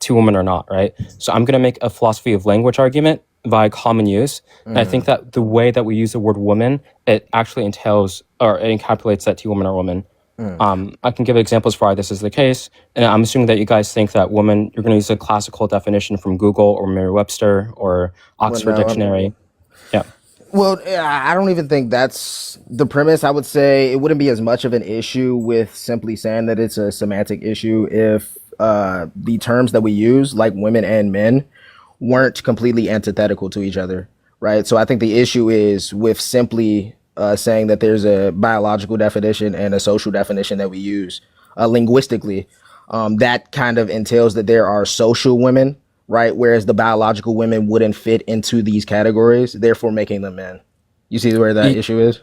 two women or not, right? So I'm going to make a philosophy of language argument via common use. And I think that the way that we use the word woman, it actually entails or it encapsulates that two women are women. I can give examples for why this is the case. And I'm assuming that you guys think that woman, you're going to use a classical definition from Google or Merriam-Webster or Oxford Dictionary. Yeah. Well, I don't even think that's the premise. I would say it wouldn't be as much of an issue with simply saying that it's a semantic issue if the terms that we use, like women and men, weren't completely antithetical to each other, right? So I think the issue is with simply saying that there's a biological definition and a social definition that we use linguistically. That kind of entails that there are social women, right? Whereas the biological women wouldn't fit into these categories, therefore making them men. You see where that issue is?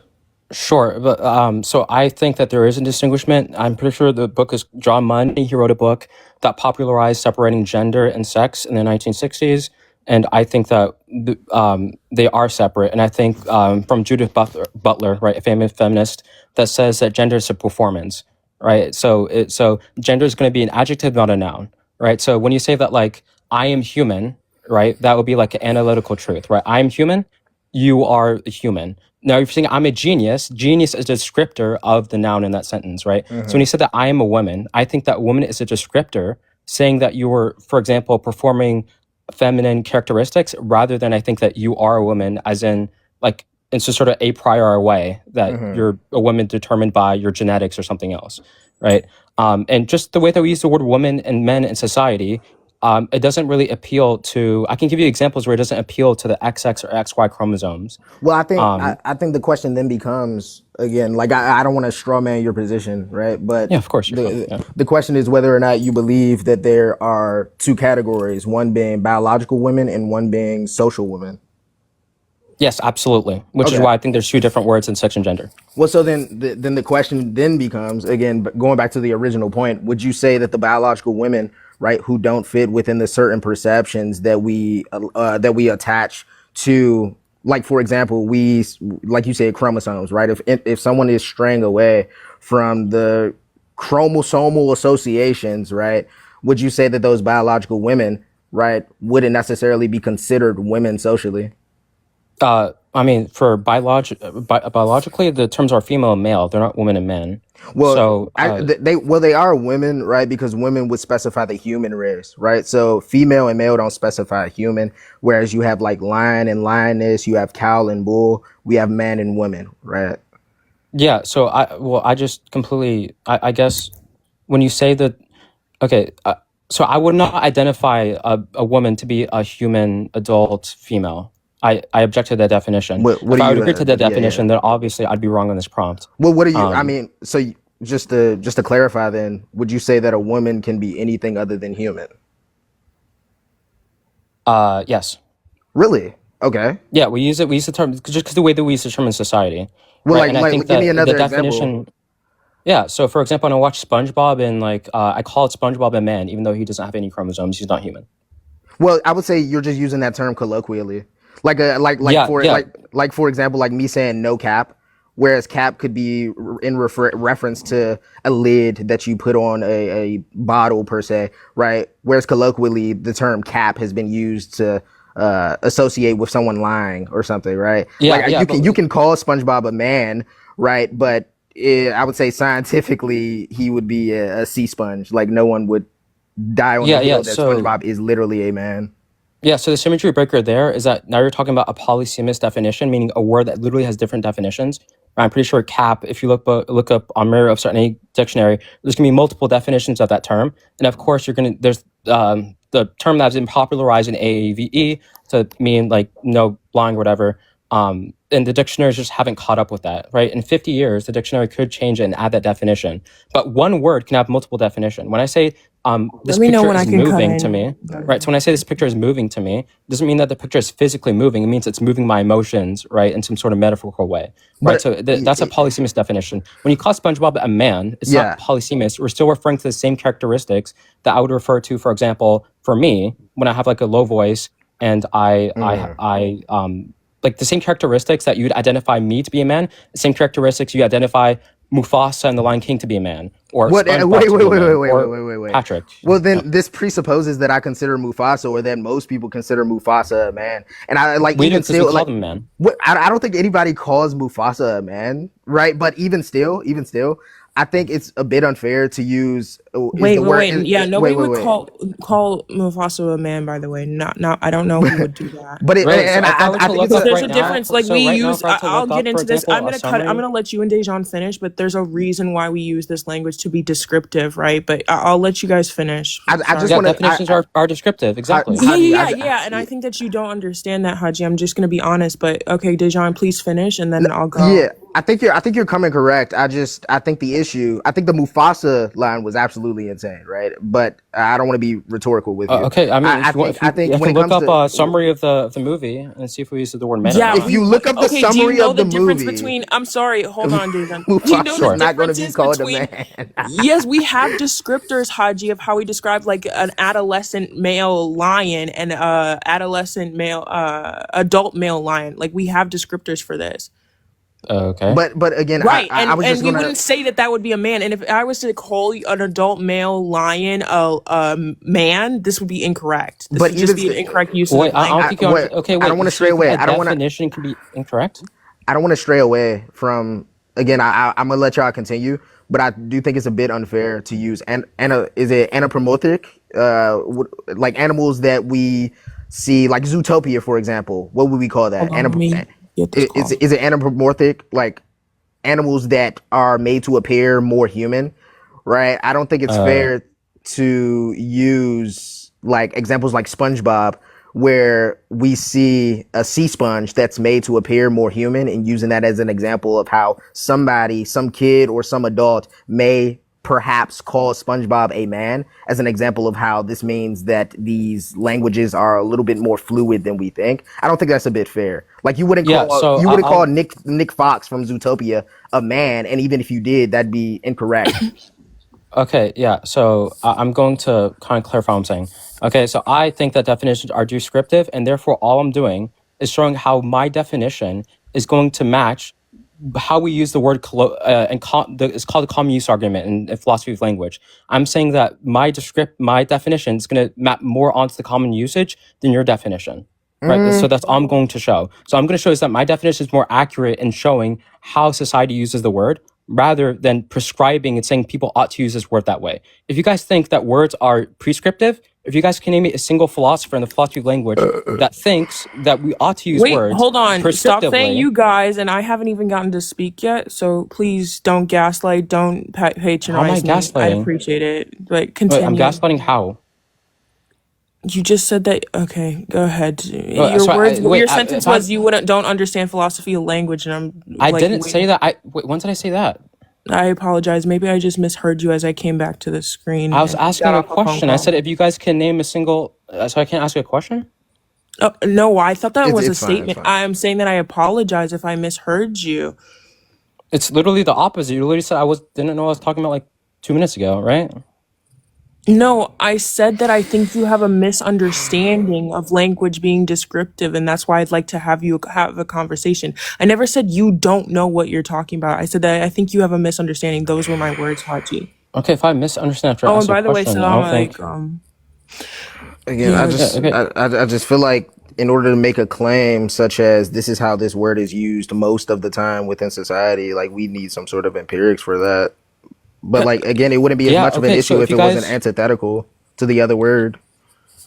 Sure, but so I think that there is a distinguishment. I'm pretty sure the book is John Money. He wrote a book that popularized separating gender and sex in the 1960s, and I think that they are separate. And I think from Judith Butler, right, a famous feminist, that says that gender is a performance, right? So gender is going to be an adjective, not a noun, right? So when you say that, like, I am human, right, that would be like an analytical truth, right? I am human, you are a human. Now, if you're saying I'm a genius, genius is a descriptor of the noun in that sentence, right? So when you said that I am a woman, I think that woman is a descriptor saying that you were, for example, performing feminine characteristics rather than I think that you are a woman, as in, like, in some sort of a priori way that you're a woman determined by your genetics or something else, right? And just the way that we use the word woman and men in society, it doesn't really appeal to. I can give you examples where it doesn't appeal to the XX or XY chromosomes. Well, I think I think the question then becomes, again, like, I don't want to straw man your position, right? But Yeah, of course. the question is whether or not you believe that there are two categories, one being biological women and one being social women. Yes, absolutely. Which is why I think there's two different words in sex and gender. Well, so then the question then becomes, again, going back to the original point, would you say that the biological women, right, who don't fit within the certain perceptions that we attach to, like, for example, we, like you said, chromosomes, right? If someone is straying away from the chromosomal associations, right, would you say that those biological women, right, wouldn't necessarily be considered women socially? I mean, for biologically, the terms are female and male. They're not women and men. Well, So, they are women, right? Because women would specify the human race, right? So female and male don't specify human, whereas you have like lion and lioness, you have cow and bull, we have man and women, right? yeah. So I just completely. I guess when you say that, okay. So I would not identify a woman to be a human adult female. I object to that definition. What If do I would you? agree to that Yeah, definition, then obviously I'd be wrong on this prompt. Well, what do you? I mean, so just to clarify, then, would you say that a woman can be anything other than human? Yes. Really? Okay. Yeah, we use it. We use the term just because the way that we use the term in society, Well, right? And I think give me that the another definition. example. Yeah. So, for example, when I watch SpongeBob, and like I call it SpongeBob a man, even though he doesn't have any chromosomes, he's not human. Well, I would say you're just using that term colloquially, like Yeah. Yeah. like for example, like me saying no cap, whereas cap could be in reference to a lid that you put on a bottle per se, right? Whereas colloquially, the term cap has been used to associate with someone lying or something, right? Yeah. Like Yeah. you can call SpongeBob a man, right? But I would say scientifically he would be a sea sponge. Like no one would die on the Yeah. hill Yeah. that So. SpongeBob is literally a man. Yeah, so the symmetry breaker there is that now you're talking about a polysemous definition, meaning a word that literally has different definitions. I'm pretty sure cap, if you look up on Mirror of Certain Dictionary, there's going to be multiple definitions of that term. And of course, there's the term that's been popularized in AAVE to mean like no blind or whatever. And the dictionaries just haven't caught up with that, right? In 50 years, the dictionary could change it and add that definition. But one word can have multiple definitions. When I say this Let me know picture when I is can cut moving to in. me, right? So when I say this picture is moving to me, it doesn't mean that the picture is physically moving. It means it's moving my emotions, right, in some sort of metaphorical way, right? But So that's a polysemous definition. When you call SpongeBob a man, it's yeah, not polysemous. We're still referring to the same characteristics that I would refer to, for example, for me, when I have like a low voice and I like the same characteristics that you'd identify me to be a man, the same characteristics you identify Mufasa and the Lion King to be a man, or What? SpongeBob Wait, to wait, be a wait, wait, man, wait, wait, or wait, wait, wait. Patrick. Well, Yeah. then this presupposes that I consider Mufasa, or that most people consider Mufasa a man, and I like We do even because we still call like them a man. what I don't think anybody calls Mufasa a man, right? But even still, I think it's a bit unfair to use is Wait, the wait, word. wait. Yeah, Wait, nobody wait, would wait. call Mufasa a man. By the way, not. I don't know who would do that. But it, Really? So and if I were I to think look it's Because up a there's right a now, difference. Like so we right now, use, if I were to I'll look get up, for into this. I'm example, a gonna cut. I'm summary. gonna let you and Dejan finish. But there's a reason why we use this language to be descriptive, right? But I'll let you guys finish. I just Sorry. Yeah, want to definitions are descriptive. Exactly. Haji, Yeah. And I think that you don't understand that, Haji. I'm just gonna be honest. But okay, Dejan, please finish, and then I'll yeah, go. I think you're coming correct. I think I think the Mufasa line was absolutely insane, right? But I don't want to be rhetorical with you. Okay, I mean, if you want, if I you, think I when can it look comes up to a summary of the movie and see if we use the word man or Yeah, if not. you look up the okay. Do you summary know of the the difference movie, between? I'm sorry. Hold on, Dejan. Do you know Mufasa the is Sure. not going to be differences called a between? man. Yes, we have descriptors, Haji, of how we describe like an adolescent male lion and adolescent male adult male lion. Like we have descriptors for this. Okay. But again, Right, I was and just we gonna. wouldn't say that that would be a man. And if I was to call an adult male lion a man, this would be incorrect. This But would just even be an st- incorrect usage Wait, of I don't language. think you what understand. Okay, I don't want wait. to So stray you think away. a definition can be incorrect? I don't want to stray away from. Again, I'm gonna let y'all continue, but I do think it's a bit unfair to use is it anthropomorphic? Like animals that we see, like Zootopia, for example. What would we call that? Hold on, let me get this call. Is it anthropomorphic? Like animals that are made to appear more human, right? I don't think it's Uh, fair to use like examples like SpongeBob, where we see a sea sponge that's made to appear more human, and using that as an example of how somebody, some kid or some adult may perhaps call SpongeBob a man, as an example of how this means that these languages are a little bit more fluid than we think. I don't think that's a bit fair. Like yeah. So you wouldn't call I'll. Nick Fox from Zootopia a man, and even if you did, that'd be incorrect. Okay, yeah. So I'm going to kind of clarify what I'm saying. Okay, so I think that definitions are descriptive, and therefore all I'm doing is showing how my definition is going to match how we use the word it's called the common use argument in philosophy of language. I'm saying that my definition is going to map more onto the common usage than your definition. Right. So that's all I'm going to show. So I'm going to show is that my definition is more accurate in showing how society uses the word rather than prescribing and saying people ought to use this word that way. If you guys think that words are prescriptive, if you guys can name me a single philosopher in the philosophy of language that thinks that we ought to use Wait, words hold on. Stop saying prescriptively. you guys, and I haven't even gotten to speak yet. So please don't gaslight. Don't How am I patronize me. I'd gaslighting? appreciate it. But Wait, I'm continue. gaslighting how? You just said that. Okay, go ahead. Wait, so Your wait, sentence if was you wouldn't don't understand philosophy of language, and I'm I like, didn't say that. When did I say that? I apologize. Maybe I just misheard you as I came back to the screen I was and got asking a off a phone question. I call. said if you guys can name a single. So I can't ask you a question? Oh, no, I thought that was a It's fine. It's statement. fine. I'm saying that I apologize if I misheard you. It's literally the opposite. You literally said didn't know I was talking about like 2 minutes ago, right? No, I said that I think you have a misunderstanding of language being descriptive, and that's why I'd like to have you have a conversation. I never said you don't know what you're talking about. I said that I think you have a misunderstanding. Those were my words, Haji. Okay, if I misunderstand after I Oh, and ask you a by the way, question, I Salam don't think. alaikum. Again, Yeah, Yeah, okay. I just feel like in order to make a claim such as this is how this word is used most of the time within society, like we need some sort of empirics for that. But like again, it wouldn't be as Yeah, much of an okay. So issue if if you it wasn't guys. antithetical to the other word.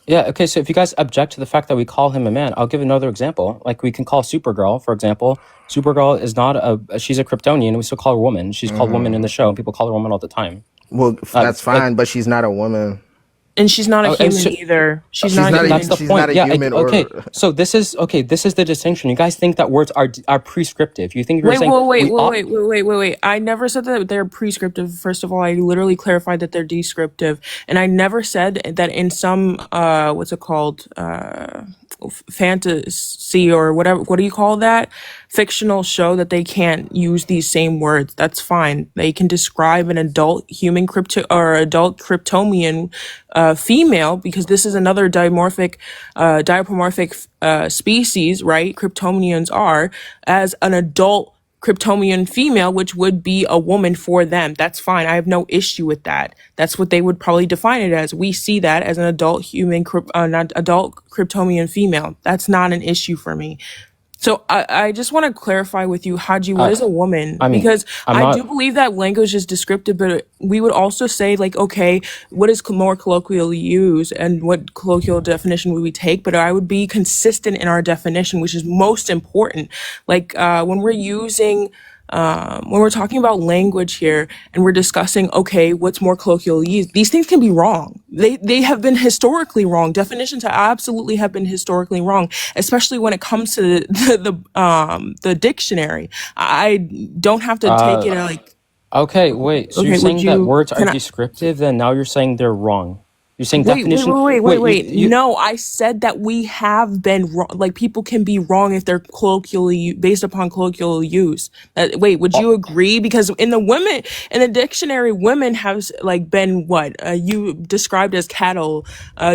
Yeah, okay. So if you guys object to the fact that we call him a man, I'll give another example. Like we can call Supergirl, for example. Supergirl is not she's a Kryptonian. We still call her woman. She's called woman in the show. People call her woman all the time. Well, that's Like, fine, but she's not a woman. and she's not a oh, and human so, either. She's She's not a not a that's human. the she's point. not a Yeah. human Okay. or So this is the distinction. You guys think that words are prescriptive. You think you're Wait, saying we ought. wait. I never said that they're prescriptive. First of all, I literally clarified that they're descriptive. And I never said that in some, what's it called? Fantasy or whatever. What do you call that? Fictional show that they can't use these same words. That's fine. They can describe an adult human or adult Kryptonian female, because this is another dimorphic species, right? Kryptonians are, as an adult Kryptonian female, which would be a woman for them. That's fine. I have no issue with that. That's what they would probably define it as. We see that as an adult human, not adult Kryptonian female. That's not an issue for me. So I just want to clarify with you, Haji, what is a woman? I mean, Because I'm I not. do believe that language is descriptive, but we would also say, like, okay, what is more colloquially used and what colloquial definition would we take? But I would be consistent in our definition, which is most important. Like when we're using when we're talking about language here and we're discussing, okay, what's more colloquially used, these things can be wrong. They have been historically wrong. Definitions absolutely have been historically wrong, especially when it comes to the dictionary. I don't have to take it like, Okay, wait. So you're okay, would saying that you, words are can I, descriptive, then now you're saying they're wrong. You're saying definition. wait. No, I said that we have been wrong. Like people can be wrong if they're colloquially based upon colloquial use. Wait, would you agree? Because in the dictionary, women have like been what you described as cattle,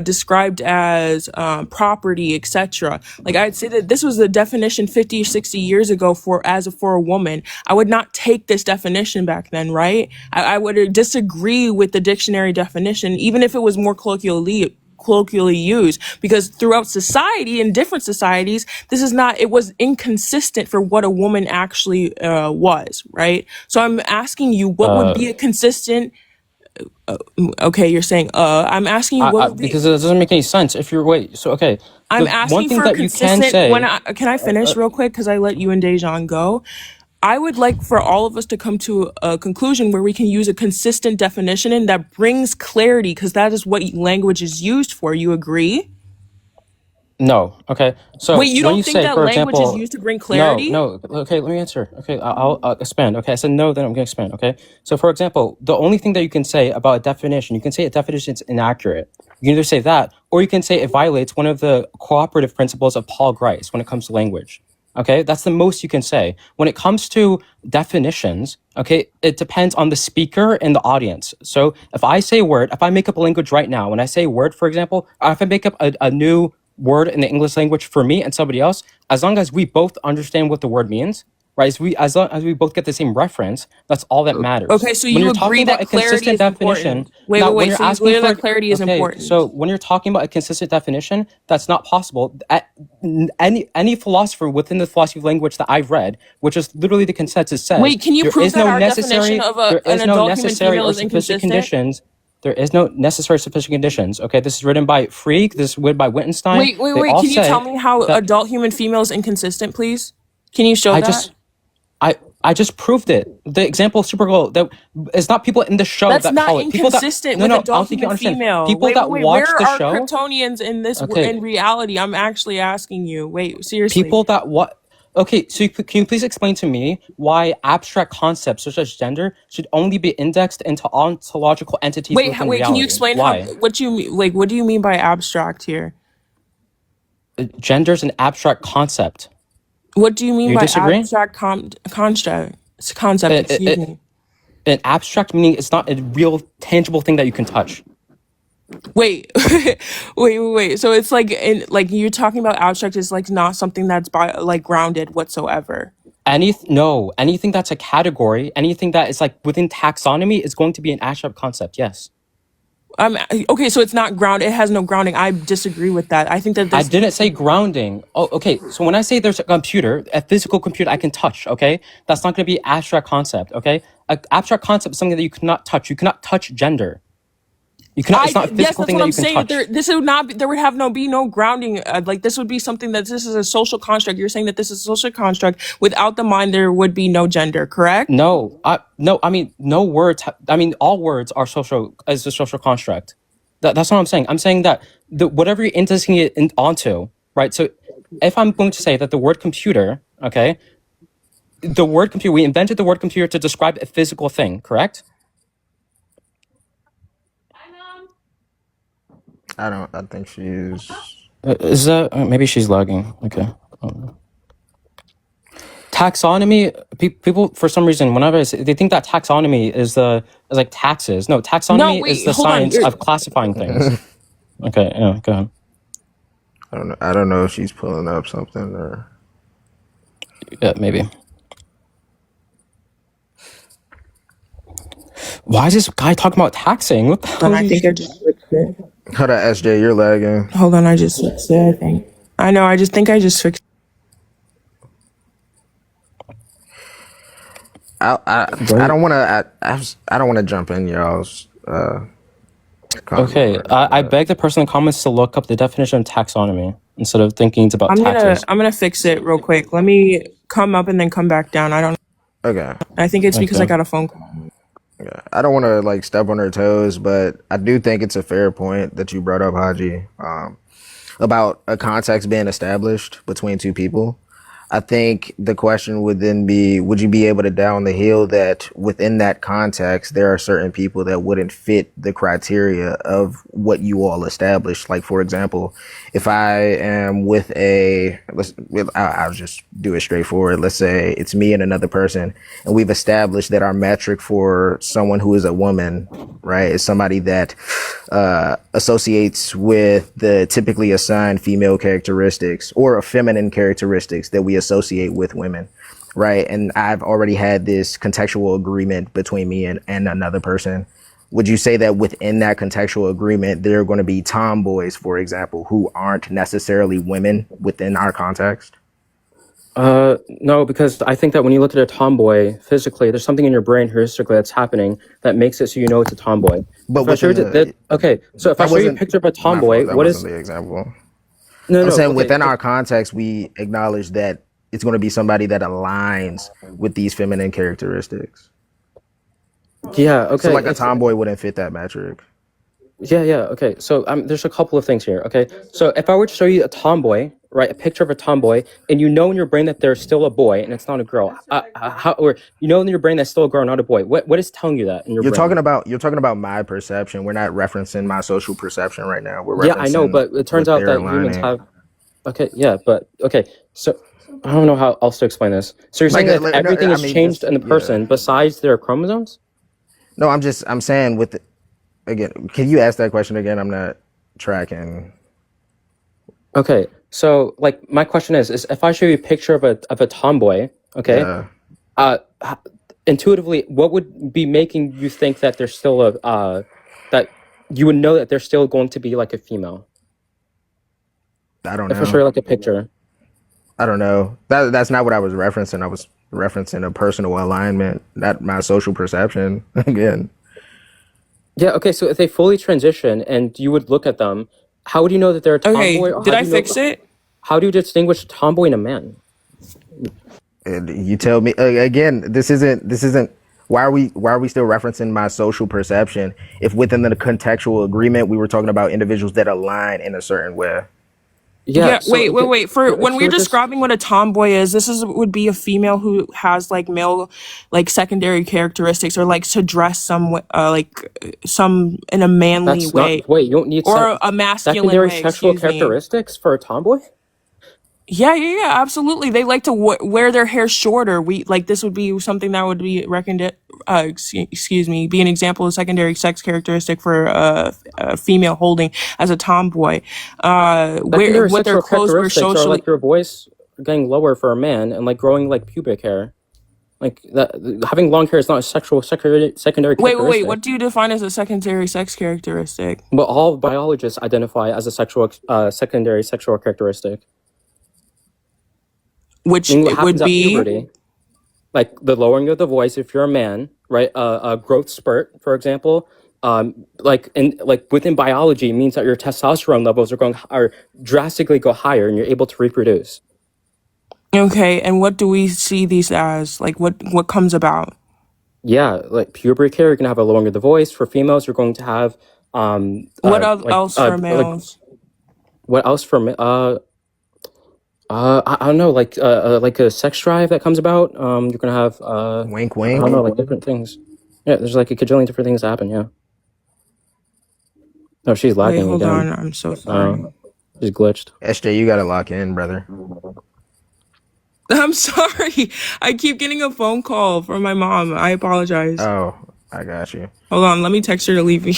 described as property, etc. Like I'd say that this was the definition 50 or 60 years ago for a woman. I would not take this definition back then, right? I would disagree with the dictionary definition, even if it was more colloquially used, because throughout society, in different societies, it was inconsistent for what a woman actually was, right? So I'm asking you, what would be a consistent, okay, you're saying I'm asking you what would be, Because it doesn't make any sense. If you're wait, so okay, I'm the one asking thing for a that you can consistent, say. can I finish real quick, because I let you and Dejan go. I would like for all of us to come to a conclusion where we can use a consistent definition and that brings clarity, because that is what language is used for. You agree? No. Okay. So Wait, you when don't you think say, that for language is example, used to bring no, clarity? no. Okay, let me answer. Okay, I'll expand. Okay, I said no, then I'm gonna expand. Okay. So for example, the only thing that you can say about a definition, you can say a definition is inaccurate. You can either say that, or you can say it violates one of the cooperative principles of Paul Grice when it comes to language. Okay, that's the most you can say. When it comes to definitions, okay, it depends on the speaker and the audience. So if I say a word, if I make up a language right now, when I say word, for example, or if I make up a new word in the English language for me and somebody else, as long as we both understand what the word means, right? As long as we both get the same reference, that's all that matters. Okay, so When you you're agree talking about that a clarity consistent is definition, important. Wait, now when you're So you asking agree for that clarity is okay, so important. when you're talking about a consistent definition, that's not possible. Any philosopher within the philosophy of language that I've read, which is literally the consensus, says Wait, can you prove that our definition of there an is no adult human necessary female or is sufficient inconsistent? conditions. There is no necessary sufficient conditions. Okay, this is written by Frege. This is written by Wittgenstein. They all Can you tell say me how that adult human female is inconsistent, please? Can you show I that? just I I just proved it. The example of Supergirl, that it's not people in the show That's that not call it. People that inconsistent no with no, I don't adult think you human understand. female. People that Where watch the are show, Kryptonians in okay, in reality? I'm actually asking you. Wait, seriously. people that what okay, so can you please explain to me why abstract concepts such as gender should only be indexed into ontological entities within Wait, can you reality? explain Why? what you mean? Like, what do you mean by abstract here? Gender's an abstract concept. What do you mean You by disagree? abstract concept? It, Excuse it, me. an abstract meaning it's not a real tangible thing that you can touch. Wait, wait. So it's like like you're talking about abstract is like not something that's like grounded whatsoever. Anything that's a category, anything that is like within taxonomy is going to be an abstract concept. Yes. Okay, so it's not ground. It has no grounding. I disagree with that. I think that I this didn't needs to say be. grounding. Oh, okay. So when I say there's a computer, a physical computer I can touch, okay? That's not going to be abstract concept, okay? An abstract concept is something that you cannot touch. You cannot touch gender. You cannot. It's not a Yes, physical that's thing what that I'm you can saying. touch. This would not be, there would have be no grounding. Like this would be something that this is a social construct. You're saying that this is a social construct. Without the mind, there would be no gender. Correct? No, no. I mean, no words. I mean, all words are social as a social construct. That's what I'm saying. I'm saying that whatever you're indexing it onto, right? So, if I'm going to say that the word computer, okay, the word computer, we invented the word computer to describe a physical thing, correct? I think she's. Is that maybe she's lagging? Okay. Taxonomy. People for some reason, whenever they think that taxonomy is like taxes. No, No, taxonomy is wait. the Hold on. science of classifying things. Okay. Yeah. Go ahead. I don't know if she's pulling up something or. Yeah. Maybe. Why is this guy talking about taxing? What the hell? And I think I just fixed it. Hold on, SJ, you're lagging. Hold on, I just fixed it, I think. I know, I just think I just fixed I don't want to. I don't want to jump in y'all's. Okay, I beg the person in the comments to look up the definition of taxonomy instead of thinking it's about taxes. I'm gonna fix it real quick. Let me come up and then come back down. I don't Okay. I think it's because Okay. I got a phone call. Yeah. I don't want to like step on her toes, but I do think it's a fair point that you brought up, Haji, about a context being established between two people. I think the question would then be, would you be able to down the hill that within that context, there are certain people that wouldn't fit the criteria of what you all established? Like, for example, if I am with I'll just do it straightforward. Let's say it's me and another person, and we've established that our metric for someone who is a woman, right, is somebody that associates with the typically assigned female characteristics or feminine characteristics that we associate with women, right? And I've already had this contextual agreement between me and another person. Would you say that within that contextual agreement, there are going to be tomboys, for example, who aren't necessarily women within our context? No, because I think that when you look at a tomboy physically, there's something in your brain heuristically that's happening that makes it so you know it's a tomboy. But If I show you within the, okay, so if I that show you a wasn't picture of a my tomboy, fault. That what is wasn't the example. no, I'm no, saying okay, within our context, we acknowledge that it's going to be somebody that aligns with these feminine characteristics. yeah, okay. So like a tomboy wouldn't fit that metric. Yeah, okay. So there's a couple of things here. Okay, so if I were to show you a tomboy, right, a picture of a tomboy, and you know in your brain that there's still a boy and it's not a girl, or you know in your brain that's still a girl, not a boy. What is telling you that in your You're brain? talking about my perception. We're not referencing my social perception right now. We're Yeah, I know, referencing but it turns what out they're that humans aligning. have. Okay, yeah, but okay, so I don't know how else to explain this. So you're saying Like, that no, everything I is mean, changed just in the yeah. person besides their chromosomes? No, I'm saying with again. Can you ask that question again? I'm not tracking. Okay, so like my question is if I show you a picture of a tomboy, okay, Yeah. Intuitively, what would be making you think that there's still that you would know that there's still going to be like a female? I don't If I show you know. like a picture. I don't know. That's not what I was referencing. I was referencing a personal alignment, not my social perception. Again. Yeah, okay, so if they fully transition and you would look at them, how would you know that they're a Okay, tomboy? Or did how I do you know, fix it? how do you distinguish a tomboy and a man? And you tell me again. This isn't. Why are we still referencing my social perception if within the contextual agreement we were talking about individuals that align in a certain way? Yeah, So wait. For if when you we're were just describing what a tomboy is, would be a female who has like male, like secondary characteristics, or likes to dress some in a manly that's way, not wait, you don't need or a masculine secondary way. sexual Excuse me. characteristics for a tomboy? Yeah, absolutely. They like to wear their hair shorter. This would be something that would be reckoned. Excuse me, be an example of secondary sex characteristic for a female holding as a tomboy. Secondary What their sexual clothes were characteristics are socially. like your voice getting lower for a man and like growing like pubic hair. Like that, having long hair is not a secondary characteristic. Wait. What do you define as a secondary sex characteristic? But all biologists identify as a secondary sexual characteristic. Which And what it happens would at be. puberty, like the lowering of the voice if you're a man, right? A growth spurt, for example. Like within biology, means that your testosterone levels are drastically go higher, and you're able to reproduce. Okay, and what do we see these as? Like, what comes about? Yeah, like puberty care, you're gonna have a lowering of the voice. For females, you're going to have What else for males? what else for I don't know, like a sex drive that comes about. You're gonna have Wink, I wink. don't know, like different things. Yeah, there's like a cajillion different things that happen. Yeah. No, she's Wait, lagging hold again. on. I'm so sorry. She's glitched. SJ, you gotta lock in, brother. I'm sorry. I keep getting a phone call from my mom. I apologize. Oh, I got you. Hold on. Let me text her to leave me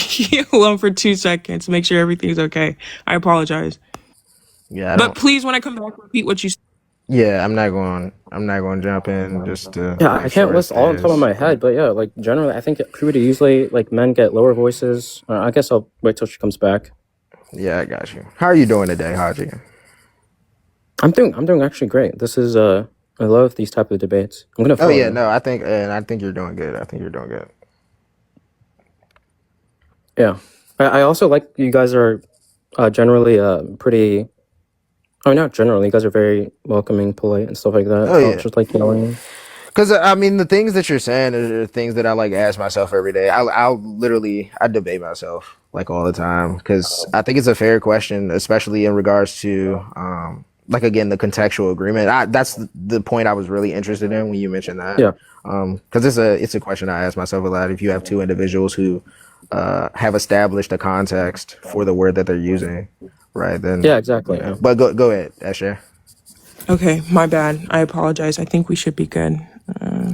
alone for 2 seconds to make sure everything's okay. I apologize. Yeah, I But don't. please, when I come back, repeat what you said. Yeah, I'm not going to jump in just to Yeah, I make can't sure it list all on top of stays. my head, but yeah, like generally, I think puberty usually like men get lower voices. I guess I'll wait till she comes back. Yeah, I got you. How are you doing today, Haji? I'm doing actually great. This is I love these type of debates. I'm gonna Oh follow yeah, you. no, I think you're doing good. I think you're doing good. Yeah, I also like you guys are generally pretty. I mean, not generally. You guys are very welcoming, polite, and stuff like that. Oh It's not yeah, just like yelling. because I mean the things that you're saying are things that I like ask myself every day. I'll literally I debate myself like all the time because I think it's a fair question, especially in regards to like again the contextual agreement. That's the point I was really interested in when you mentioned that. Yeah, Because it's a question I ask myself a lot. If you have two individuals who have established a context for the word that they're using, right? Then yeah, exactly. yeah. Yeah. But go ahead, Esjay. Okay, my bad. I apologize. I think we should be good.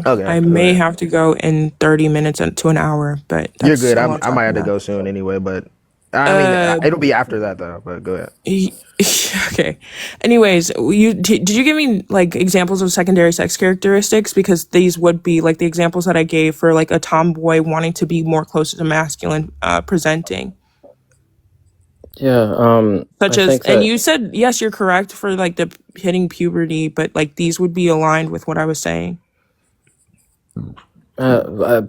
Okay, I go may ahead. have to go in 30 minutes to an hour, but You're that's good. a long I time might from have to now. go soon anyway, but I mean Uh, it'll be after that though. But go ahead. okay. Anyways, did you give me like examples of secondary sex characteristics? Because these would be like the examples that I gave for like a tomboy wanting to be more closer to masculine presenting. Yeah. Such I as, think and that you said yes, you're correct for like the hitting puberty, but like these would be aligned with what I was saying.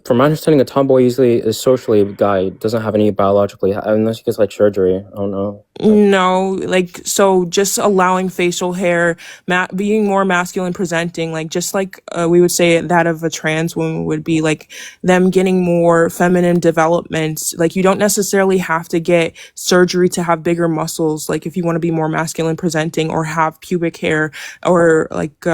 from my understanding, a tomboy usually is socially a guy, doesn't have any biologically, unless he gets like surgery. I don't know. Like, No, like so just allowing facial hair, being more masculine presenting, like just like we would say that of a trans woman would be like them getting more feminine developments. Like you don't necessarily have to get surgery to have bigger muscles. Like if you want to be more masculine presenting or have pubic hair or like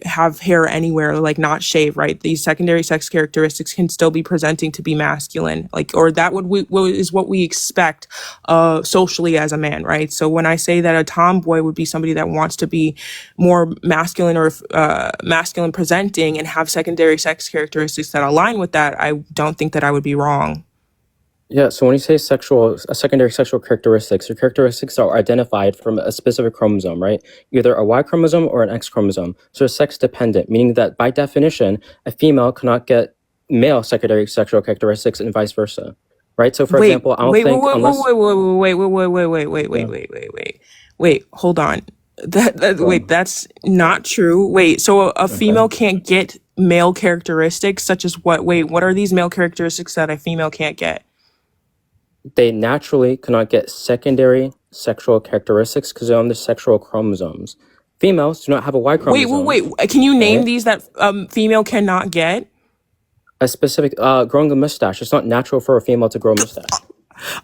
have hair anywhere, like not shave, right? These secondary sex characteristics can still be presenting to be masculine, like or that is what we expect socially as a man, right? So when I say that a tomboy would be somebody that wants to be more masculine or masculine presenting and have secondary sex characteristics that align with that, I don't think that I would be wrong. yeah. So when you say secondary sexual characteristics, your characteristics are identified from a specific chromosome, right? Either a Y chromosome or an X chromosome. So it's sex dependent, meaning that by definition, a female cannot get male secondary sexual characteristics and vice versa, right? So for Wait, example, I don't wait, wait, think wait, unless wait, wait, wait, wait, wait, wait, wait, wait, yeah, wait, wait, wait, wait, wait, hold on. go Wait, on. that's not true. Wait, so a Okay. female can't get male characteristics such as what? Wait, what are these male characteristics that a female can't get? They naturally cannot get secondary sexual characteristics because they're on the sexual chromosomes. Females do not have a Y Wait, wait, chromosome, wait. Can you name right? these that female cannot get? A specific growing a mustache. It's not natural for a female to grow a mustache.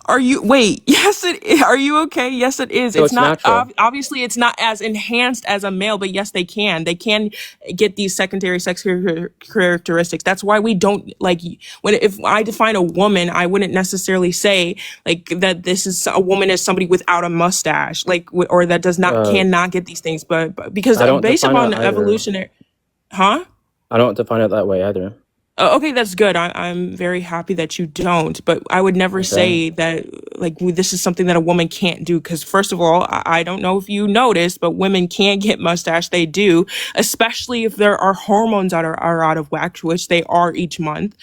Are you wait? Yes, are you okay? Yes, it is. So It's it's not natural. obviously it's not as enhanced as a male, but yes, they can. They can get these secondary sex characteristics. That's why we don't like when if I define a woman, I wouldn't necessarily say like that this is a woman is somebody without a mustache, like or that does not Uh, cannot get these things, but because I don't based define it upon either. evolutionary, huh? I don't define it that way either. Okay, that's good. I'm very happy that you don't, but I would never Okay. say that like this is something that a woman can't do. Because first of all, I don't know if you noticed, but women can get mustache. They do, especially if there are hormones that are out of whack, which they are each month.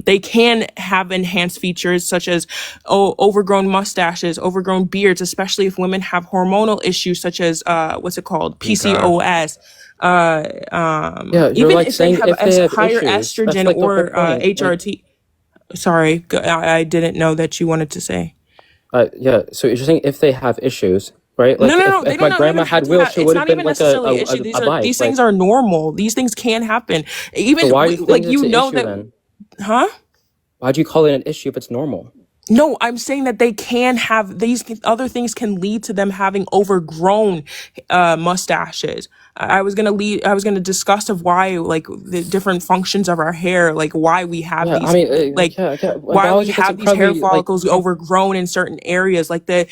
They can have enhanced features such as overgrown mustaches, overgrown beards, especially if women have hormonal issues such as what's it called, Okay. PCOS. Yeah, you're Even like if they saying have if they have higher issues, that's estrogen like the whole or point. Like, HRT. Sorry, I didn't know that you wanted to say. yeah. So you're saying if they have issues, right? No, Like no, no. They if my don't grandma even have had to wheels, have. she It's would have not been even like necessarily an issue. a bike. These Like, things are normal. These things can happen. so Even why do you think like it's you an know issue that, then? huh? Why do you call it an issue if it's normal? No, I'm saying that they can have these other things can lead to them having overgrown mustaches. I was gonna lead. I was gonna discuss of why like the different functions of our hair, like why we have Yeah, I these mean, like yeah, yeah. In why we biology, that's have these hair incredibly like follicles overgrown in certain areas. Like the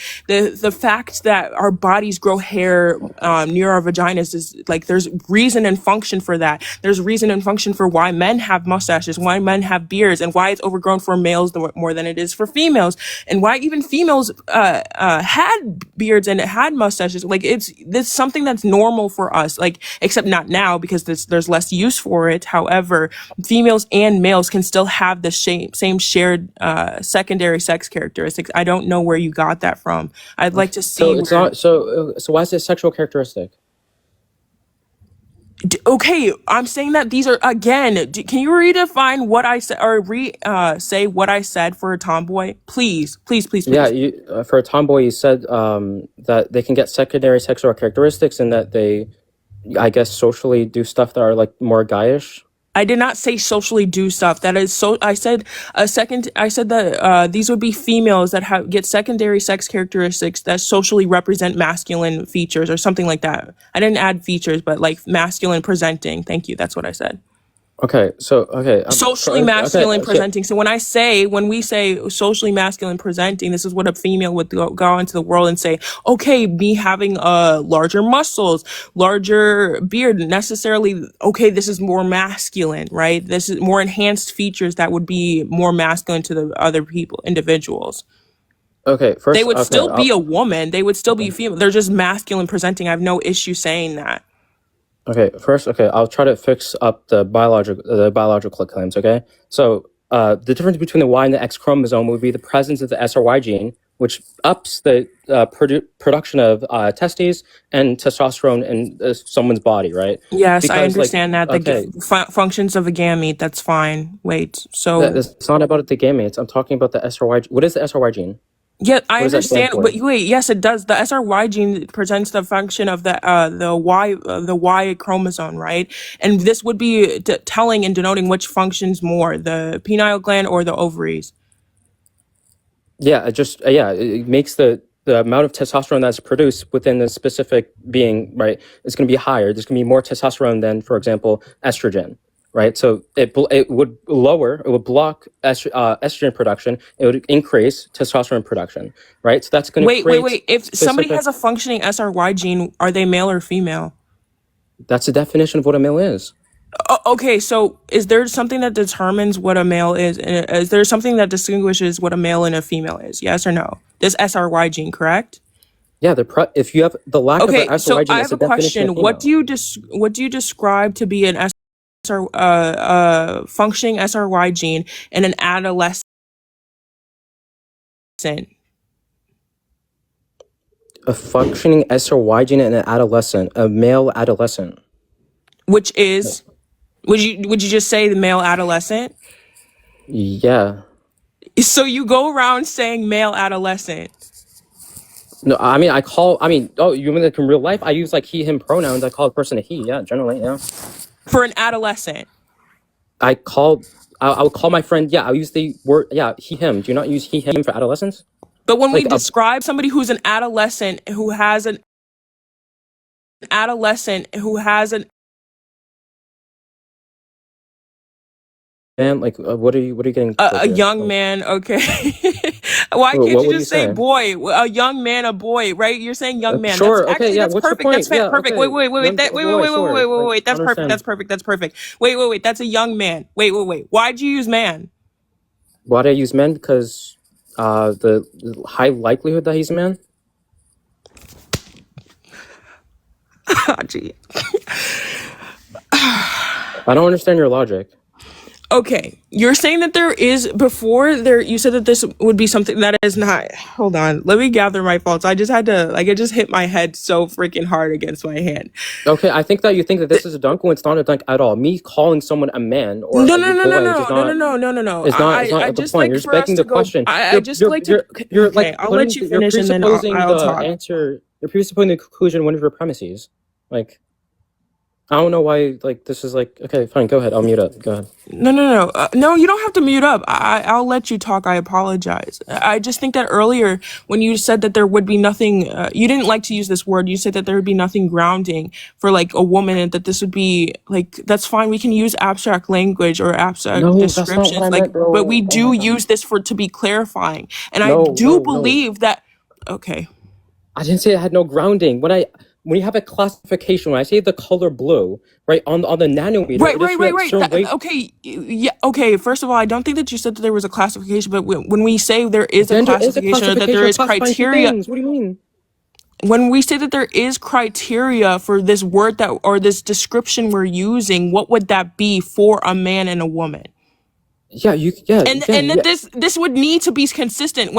fact that our bodies grow hair near our vaginas is like there's reason and function for that. There's reason and function for why men have mustaches, why men have beards, and why it's overgrown for males more than it is for females. females, and why even females had beards and had mustaches. Like it's something that's normal for us, like except not now because there's less use for it. However, females and males can still have the same shared secondary sex characteristics. I don't know where you got that from. I'd like to see So it's where. not so why is it a sexual characteristic? Okay, I'm saying that these are again. Can you redefine what I said or say what I said for a tomboy, please, please, please, Yeah, please? you for a tomboy, you said that they can get secondary sexual characteristics and that they, I guess, socially do stuff that are like more guyish. I did not say socially do stuff. That is so. I said I said that these would be females that get secondary sex characteristics that socially represent masculine features or something like that. I didn't add features, but like masculine presenting. Thank you. That's what I said. Okay, so okay, Socially masculine presenting. So when we say socially masculine presenting, this is what a female would go into the world and say, okay, me having larger muscles, larger beard, necessarily, okay, this is more masculine, right? This is more enhanced features that would be more masculine to the other individuals. okay, first, They would okay, still be a woman. They would still be female. They're just masculine presenting. I have no issue saying that. okay, I'll try to fix up the biological claims. Okay, so the difference between the Y and the X chromosome would be the presence of the SRY gene, which ups the production of testes and testosterone in someone's body, right? Yes, I Because like, understand that. okay, Functions of a gamete, that's fine. Wait, so it's not about the gametes. I'm talking about the SRY. What is the SRY gene? yeah, I What does that stand understand. for? But wait, yes, it does. The SRY gene presents the function of the Y chromosome, right? And this would be telling and denoting which functions more, the pineal gland or the ovaries. Yeah, it makes the amount of testosterone that's produced within the specific being, right, is going to be higher. There's going to be more testosterone than, for example, estrogen, right? So it would block estrogen production. It would increase testosterone production, right? So that's going to Wait. If somebody has a functioning SRY gene, are they male or female? That's the definition of what a male is. Okay, so is there something that determines what a male is? Is there something that distinguishes what a male and a female is? Yes or no? This SRY gene, correct? Yeah, if you have the lack of Okay, an so SRY gene, I it's have a a definition question. of female. What do you describe to be an functioning SRY gene in an adolescent, A functioning SRY gene in an adolescent, a male adolescent. which is would you just say the male adolescent? Yeah. So you go around saying male adolescent. No, oh, you mean like in real life? I use like he, him pronouns. I call a person a he, yeah, generally, yeah. For an adolescent. I would call my friend, yeah, I'll use the word, yeah, he, him. Do you not use he, him for adolescents? But when we Like, describe somebody who's an adolescent who has an adolescent who has an man, like, what are you getting a towards here? young Like, man, okay. Why can't what you would you just say say? boy? A young man, a boy, right? You're saying young man. That's Sure, okay, actually yeah, that's what's your perfect. That's point? Yeah, perfect. Wait, okay, wait, wait, wait. young That, wait, wait, boy, wait, wait, wait, sure, wait, like, wait. That's perfect. understand. That's perfect. That's perfect. Wait. That's a young man. Wait. Why'd you use man? Why do I use men? Because the high likelihood that he's a man. Gee. I don't understand your logic. Okay, you're saying that there is before there. You said that this would be something that is not. Hold on, let me gather my thoughts. I just had to like. It just hit my head so freaking hard against my hand. Okay, I think that you think that this is a dunk when it's not a dunk at all. Me calling someone a man or No. a boy does not. It's not I the just point. like You're just for us begging to the go. question. I just like to. You're Okay, like I'll let you finish and then presupposing I'll the talk. answer. You're presupposing the conclusion of one of your premises. Like, I don't know why. Like, this is like, okay, fine. Go ahead. I'll mute up. Go ahead. No. No, you don't have to mute up. I'll let you talk. I apologize. I just think that earlier when you said that there would be nothing, you didn't like to use this word. You said that there would be nothing grounding for like a woman and that this would be like, that's fine. We can use abstract language or abstract No, that's not what descriptions, I like, meant, bro. but we Oh do my god. use this to be clarifying. And I No, do no, no. believe that, okay. I didn't say it had no grounding. when you have a classification, when I say the color blue, right, on the nanometer, Right, it is right, for right, that right. certain wave. Okay, yeah, okay. First of all, I don't think that you said that there was a classification, but when we say there is a Gender is a classification or that there classification of is classifying two criteria, things. What do you mean? when we say that there is criteria for this word that or this description we're using, what would that be for a man and a woman? Yeah, And that this would need to be consistent.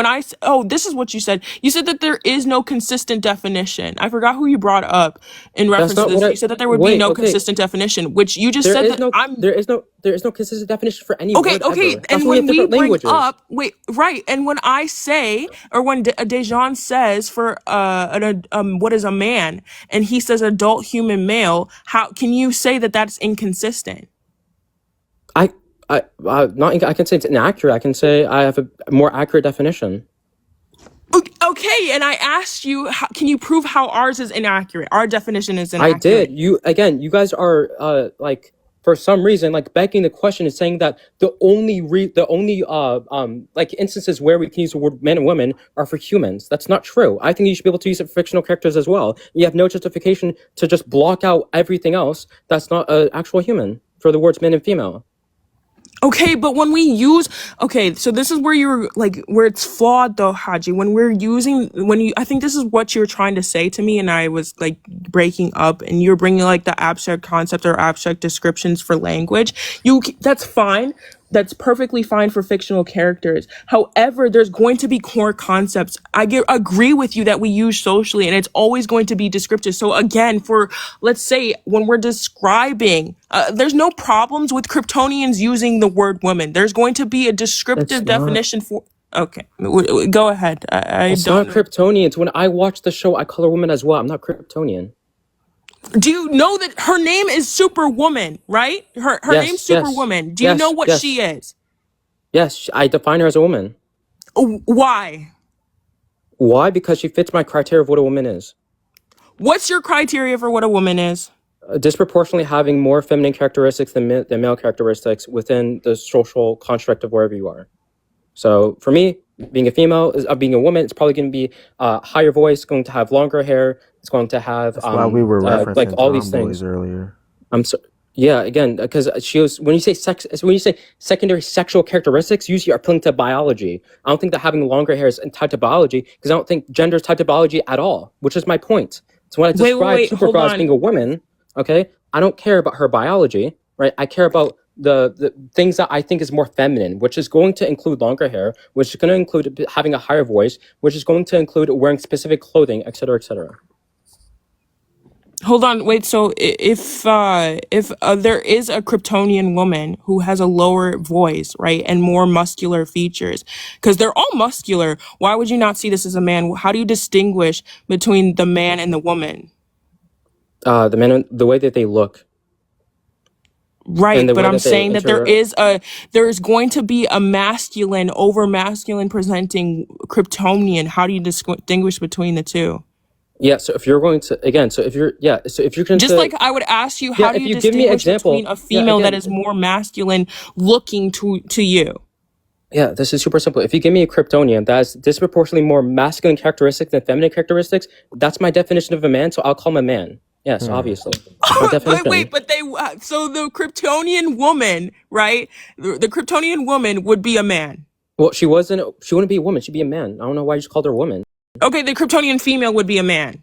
This is what you said. You said that there is no consistent definition. I forgot who you brought up in That's reference to not what this. I. You said that there would be Wait, no okay. consistent definition, which you just There said is that no, I'm there is no consistent definition for any okay, word okay. ever. That's And why we when have we different bring languages. up, wait, right. And when I say, or when Dejan says for what is a man, and he says adult human male, how can you say that that's inconsistent? I, not. I can say it's inaccurate. I can say I have a more accurate definition. Okay, and I asked you, can you prove how ours is inaccurate? Our definition is I inaccurate. did. You guys are like for some reason like begging the question and saying that the only like instances where we can use the word men and women are for humans. That's not true. I think you should be able to use it for fictional characters as well. You have no justification to just block out everything else that's not an actual human for the words men and female. Okay, but so this is where you're like, where it's flawed though, Haji. I think this is what you're trying to say to me, and I was like breaking up, and you're bringing like the abstract concept or abstract descriptions for language. That's fine. That's perfectly fine for fictional characters. However, there's going to be core concepts. Agree with you that we use socially, and it's always going to be descriptive. So again, let's say when we're describing, there's no problems with Kryptonians using the word woman. There's going to be a descriptive definition for. Okay, go ahead. I It's don't not Kryptonians. When I watch the show, I color woman as well. I'm not Kryptonian. Do you know that her name is Superwoman, right? Her name's Superwoman. Do you know what she is? Yes, I define her as a woman. Why? Why? Because she fits my criteria of what a woman is. What's your criteria for what a woman is? Disproportionately having more feminine characteristics than male characteristics within the social construct of wherever you are. So for me, being a female, being a woman, it's probably going to be higher voice, going to have longer hair. It's going to have That's why we were referencing like all these things earlier. Yeah, again, because when you say secondary sexual characteristics, usually are appealing to biology. I don't think that having longer hair is tied to biology, because I don't think gender is tied to biology at all, which is my point. So when I describe Supergirl as being a woman, okay, I don't care about her biology, right? I care about the things that I think is more feminine, which is going to include longer hair, which is going to include having a higher voice, which is going to include wearing specific clothing, et cetera, et cetera. Hold on, wait. So if there is a Kryptonian woman who has a lower voice, right, and more muscular features, because they're all muscular, why would you not see this as a man? How do you distinguish between the man and the woman? The way that they look. Right, but I'm saying that there's going to be a masculine, over masculine presenting Kryptonian. How do you distinguish between the two? Yeah, so if you're going to just like I would ask you, how do you distinguish between a female that is more masculine looking to you? Yeah, this is super simple. If you give me a Kryptonian that has disproportionately more masculine characteristics than feminine characteristics, that's my definition of a man, so I'll call him a man. Yes, obviously. Wait, but so the Kryptonian woman, right? The Kryptonian woman would be a man. Well, she wouldn't be a woman, she'd be a man. I don't know why you just called her a woman. Okay, the Kryptonian female would be a man.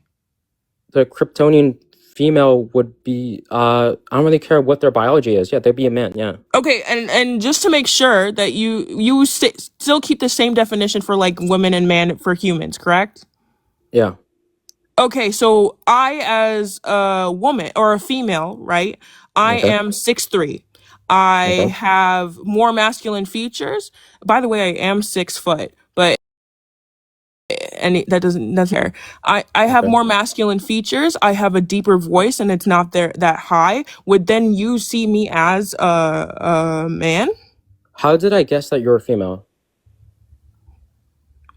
The Kryptonian female would be, I don't really care what their biology is. Yeah, they'd be a man, yeah. Okay, and just to make sure that you still keep the same definition for like women and man for humans, correct? Yeah. Okay, so I as a woman or a female, right? I am 6'3". I have more masculine features. By the way, I am 6 foot, but that's fair. I have more masculine features. I have a deeper voice, and it's not that high. Would then you see me as a man? How did I guess that you're a female?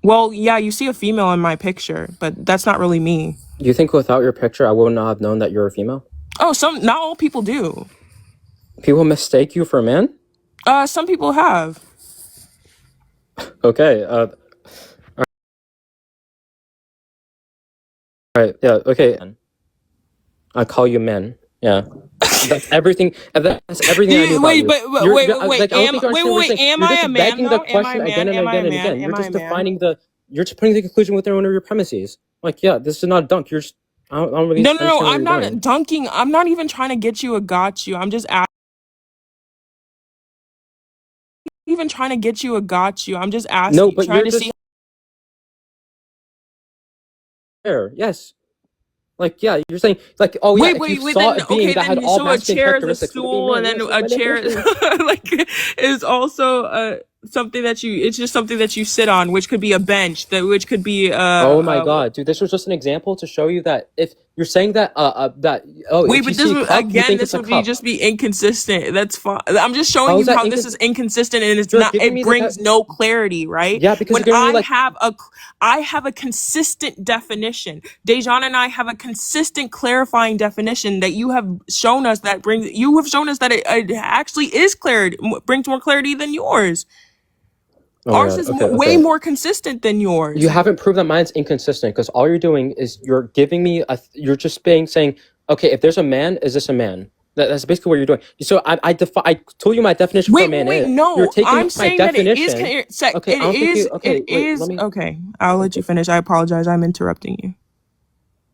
Well, yeah, you see a female in my picture, but that's not really me. Do you think without your picture, I would not have known that you're a female? Oh, not all people do. People mistake you for a man? Some people have. Okay. All right. Yeah. Okay. I call you man. Yeah. That's everything. That's everything I knew about Wait, you. wait. Like, I don't think you understand what you're saying. Am You're I just a man begging the though? Am I a question man? again and Am I a again and man? again. Am You're I a just man? you're just putting the conclusion with one of your premises. Like, yeah, this is not a dunk. You're just, I don't really No. understand what I'm you're not doing. dunking. I'm not even trying to get you a got you. I'm just even trying to get you a got you. I'm just No, asking, but trying you're to see. just there. Yes. Like, yeah, you're saying, like, oh, yeah, if you Wait. saw Then a being okay, that had then all so a masculine chair is a characteristics, would it be a stool, and man? then Yes, that's a my chair is definition. like is also something that you. It's just something that you sit on, which could be a bench, that which could be Oh my God, dude, this was just an example to show you that if you're saying that, Wait, if you but this see a would cup, you again, think this it's a would be cup. just be inconsistent. That's fine. I'm just showing How is you that how this is inconsistent? inconsistent, and it's You're not. giving It me brings no clarity, right? yeah, because When you're giving me like, I have a consistent definition. Dejan and I have a consistent clarifying definition that you have shown us that brings. You have shown us that it actually is clarity, brings more clarity than yours. oh my Ours God, is okay, way okay. more consistent than You yours. haven't proved that mine's inconsistent because all you're doing is you're giving me you're just saying, okay, if there's a man, is this a man? That's basically what you're doing. So I told you my definition for a man is. You're No. taking I'm my saying that it is. definition. Okay, I don't think you. It Okay, wait, let is. me. Okay, I'll let you finish. I apologize. I'm interrupting you.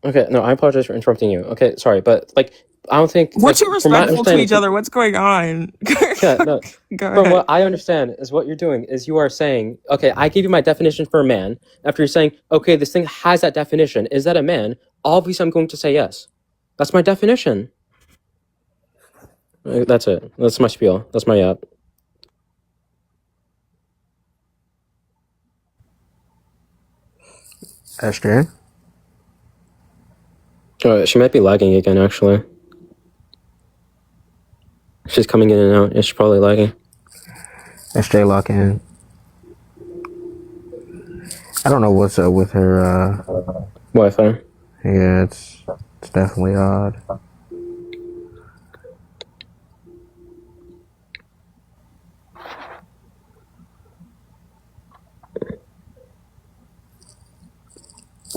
Okay, no, I apologize for interrupting you. Okay, sorry, but like I don't think We're like too from my respectful to understanding, each other. What's going on? yeah, no, Go from what ahead. I understand is what you're doing is you are saying, okay, I gave you my definition for a man. After you're saying, okay, this thing has that definition. Is that a man? Obviously, I'm going to say yes. That's my definition. That's it. That's my spiel. That's my yap. Esjay. She might be lagging again. Actually, she's coming in and out. Yeah, she's probably lagging. Esjay lock in. I don't know what's up with her. Wi-Fi. Yeah, it's definitely odd.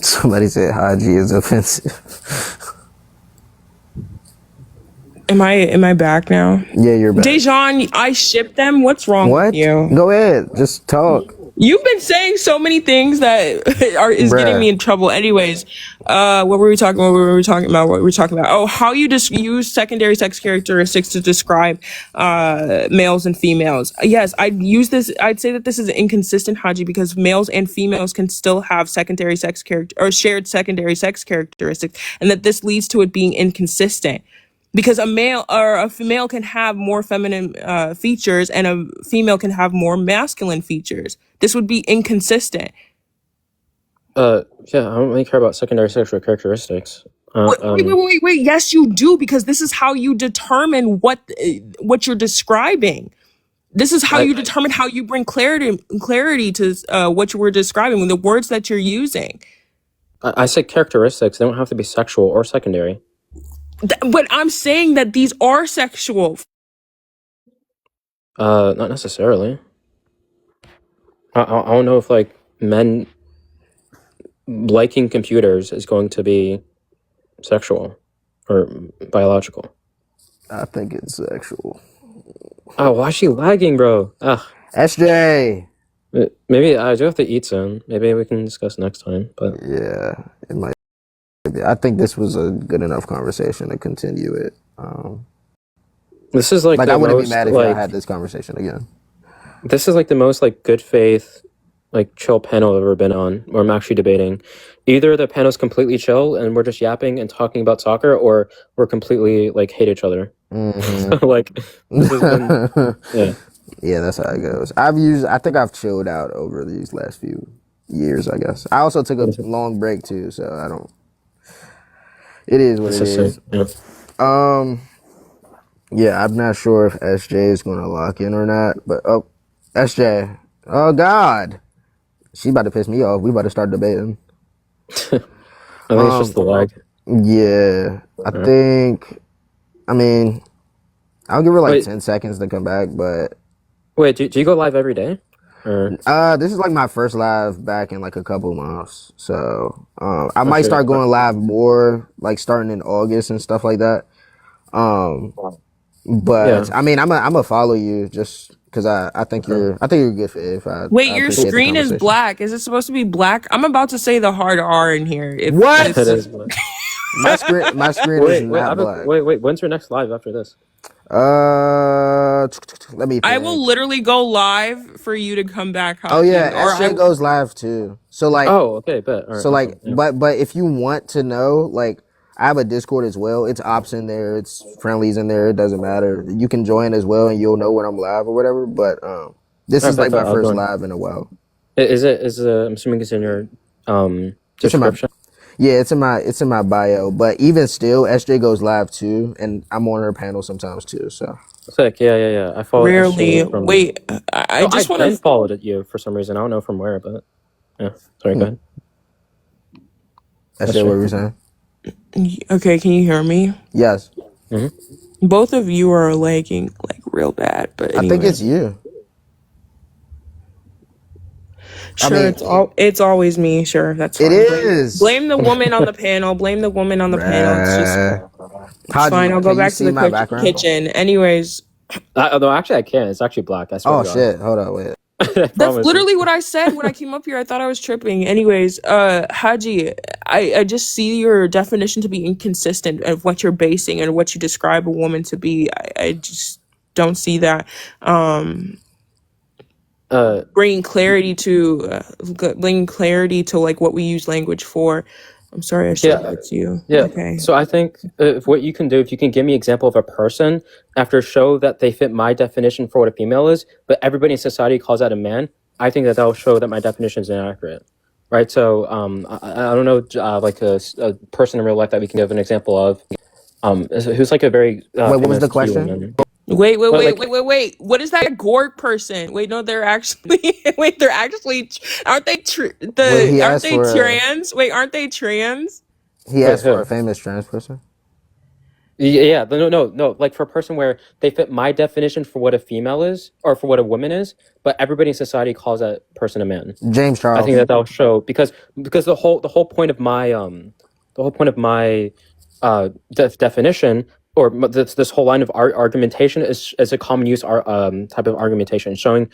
Somebody said Haji is offensive. Am I back now? Yeah, you're back. Dejan, I ship them. What's wrong with What? you? Go ahead. Just talk. You've been saying so many things that is getting me Bruh. in trouble. Anyways, what were we talking about? What were we talking about? What were we talking about? Oh, how you just use secondary sex characteristics to describe males and females. Yes, I'd use this. I'd say that this is inconsistent, Haji, because males and females can still have secondary sex character or shared secondary sex characteristics, and that this leads to it being inconsistent. Because a male or a female can have more feminine features and a female can have more masculine features. This would be inconsistent. Yeah, I don't really care about secondary sexual characteristics. Wait. Yes, you do, because this is how you determine what you're describing. This is how I you determine how you bring clarity to what you were describing, the words that you're using. I said characteristics. They don't have to be sexual or secondary. But I'm saying that these are sexual. Not necessarily. I don't know if like men liking computers is going to be sexual or biological. I think it's sexual. Oh, why is she lagging, bro? Ugh. Esjay. Maybe I do have to eat soon. Maybe we can discuss next time. But Yeah, it might be. I think this was a good enough conversation to continue it. this is like Like the I wouldn't be most mad if y'all like had this conversation again. this is like the most like good faith like chill panel I've ever been on where I'm actually debating. Either the panel's completely chill and we're just yapping and talking about soccer, or we're completely like hate each other. Mm-hmm. Like this has been yeah. Yeah, that's how it goes. I think I've chilled out over these last few years, I guess. I also took a long break too, so I don't. It is what It's it the same. is. Yeah. Yeah, I'm not sure if SJ is gonna lock in or not, but SJ, oh God, she about to piss me off. We about to start debating. I think it's just the lag. Yeah, I Yeah. think. I mean, I'll give her like Wait. 10 seconds to come back, but Wait, do you go live every day? Or This is like my first live back in like a couple months, so I might okay, start going live more, like starting in August and stuff like that. Um, yeah, but I mean, I'm gonna follow you just because okay. I think you're a good fit. Wait, I your appreciate the screen is conversation. black. Is it supposed to be black? I'm about to say the hard R in here. If What? this, It is. But My screen is wait, not black. wait. When's your next live after this? Let me I will think. literally go live for you to come back, Oh Haji, yeah, or I. SJ goes live too. Oh, okay, bet. All right, So like, awesome. Yeah. but if you want to know, like, I have a Discord as well. It's ops in there. It's friendlies in there. It doesn't matter. You can join as well, and you'll know when I'm live or whatever. But this All right, is like bet. my I'll first join. live in a while. Is it? Is I'm assuming it's in your It's in my description. Yeah, it's in my bio. But even still, SJ goes live too, and I'm on her panel sometimes too. So Sick. Yeah, yeah, yeah. I followed Rarely. SJ from. Wait, I No, just I've want been to. followed at you for some reason. I don't know from where, but yeah. Sorry, go ahead. SJ, what SJ. were you saying? Okay, can you hear me? Yes, Both of you are lagging like real bad. But I think anyway, it's you. I sure, mean, it's always me. Sure, that's it fine. is. Blame the woman on the panel. Blame the woman on the panel. Bruh. It's fine. Haji, I'll go can you back to see the my background? kitchen. Anyways, No, actually, I can't. It's actually black. I swear to Oh God. shit! Hold on, wait. I that's promise you. literally what I said when I came up here. I thought I was tripping. Anyways, Haji, I just see your definition to be inconsistent of what you're basing and what you describe a woman to be. I just don't see that. Uh, Bringing clarity to like what we use language for. I'm sorry, I said yeah, that's you. yeah. Okay. So I think if what you can do, if you can give me an example of a person after show that they fit my definition for what a female is, but everybody in society calls that a man, I think that that'll show that my definition is inaccurate. Right. So I don't know, like a person in real life that we can give an example of. Who's like a very Wait, what was famous the Q question? woman. Wait, Like, wait. What is that Gorg person? Wait, no, they're actually wait, they're actually aren't they Wait, he aren't asked they for a trans? Wait, aren't they trans? who? a famous trans person. Yeah, no. Like for a person where they fit my definition for what a female is or for what a woman is, but everybody in society calls that person a man. James I think Charles. that that'll show because the whole point of my definition or this whole line of argumentation is a common use type of argumentation showing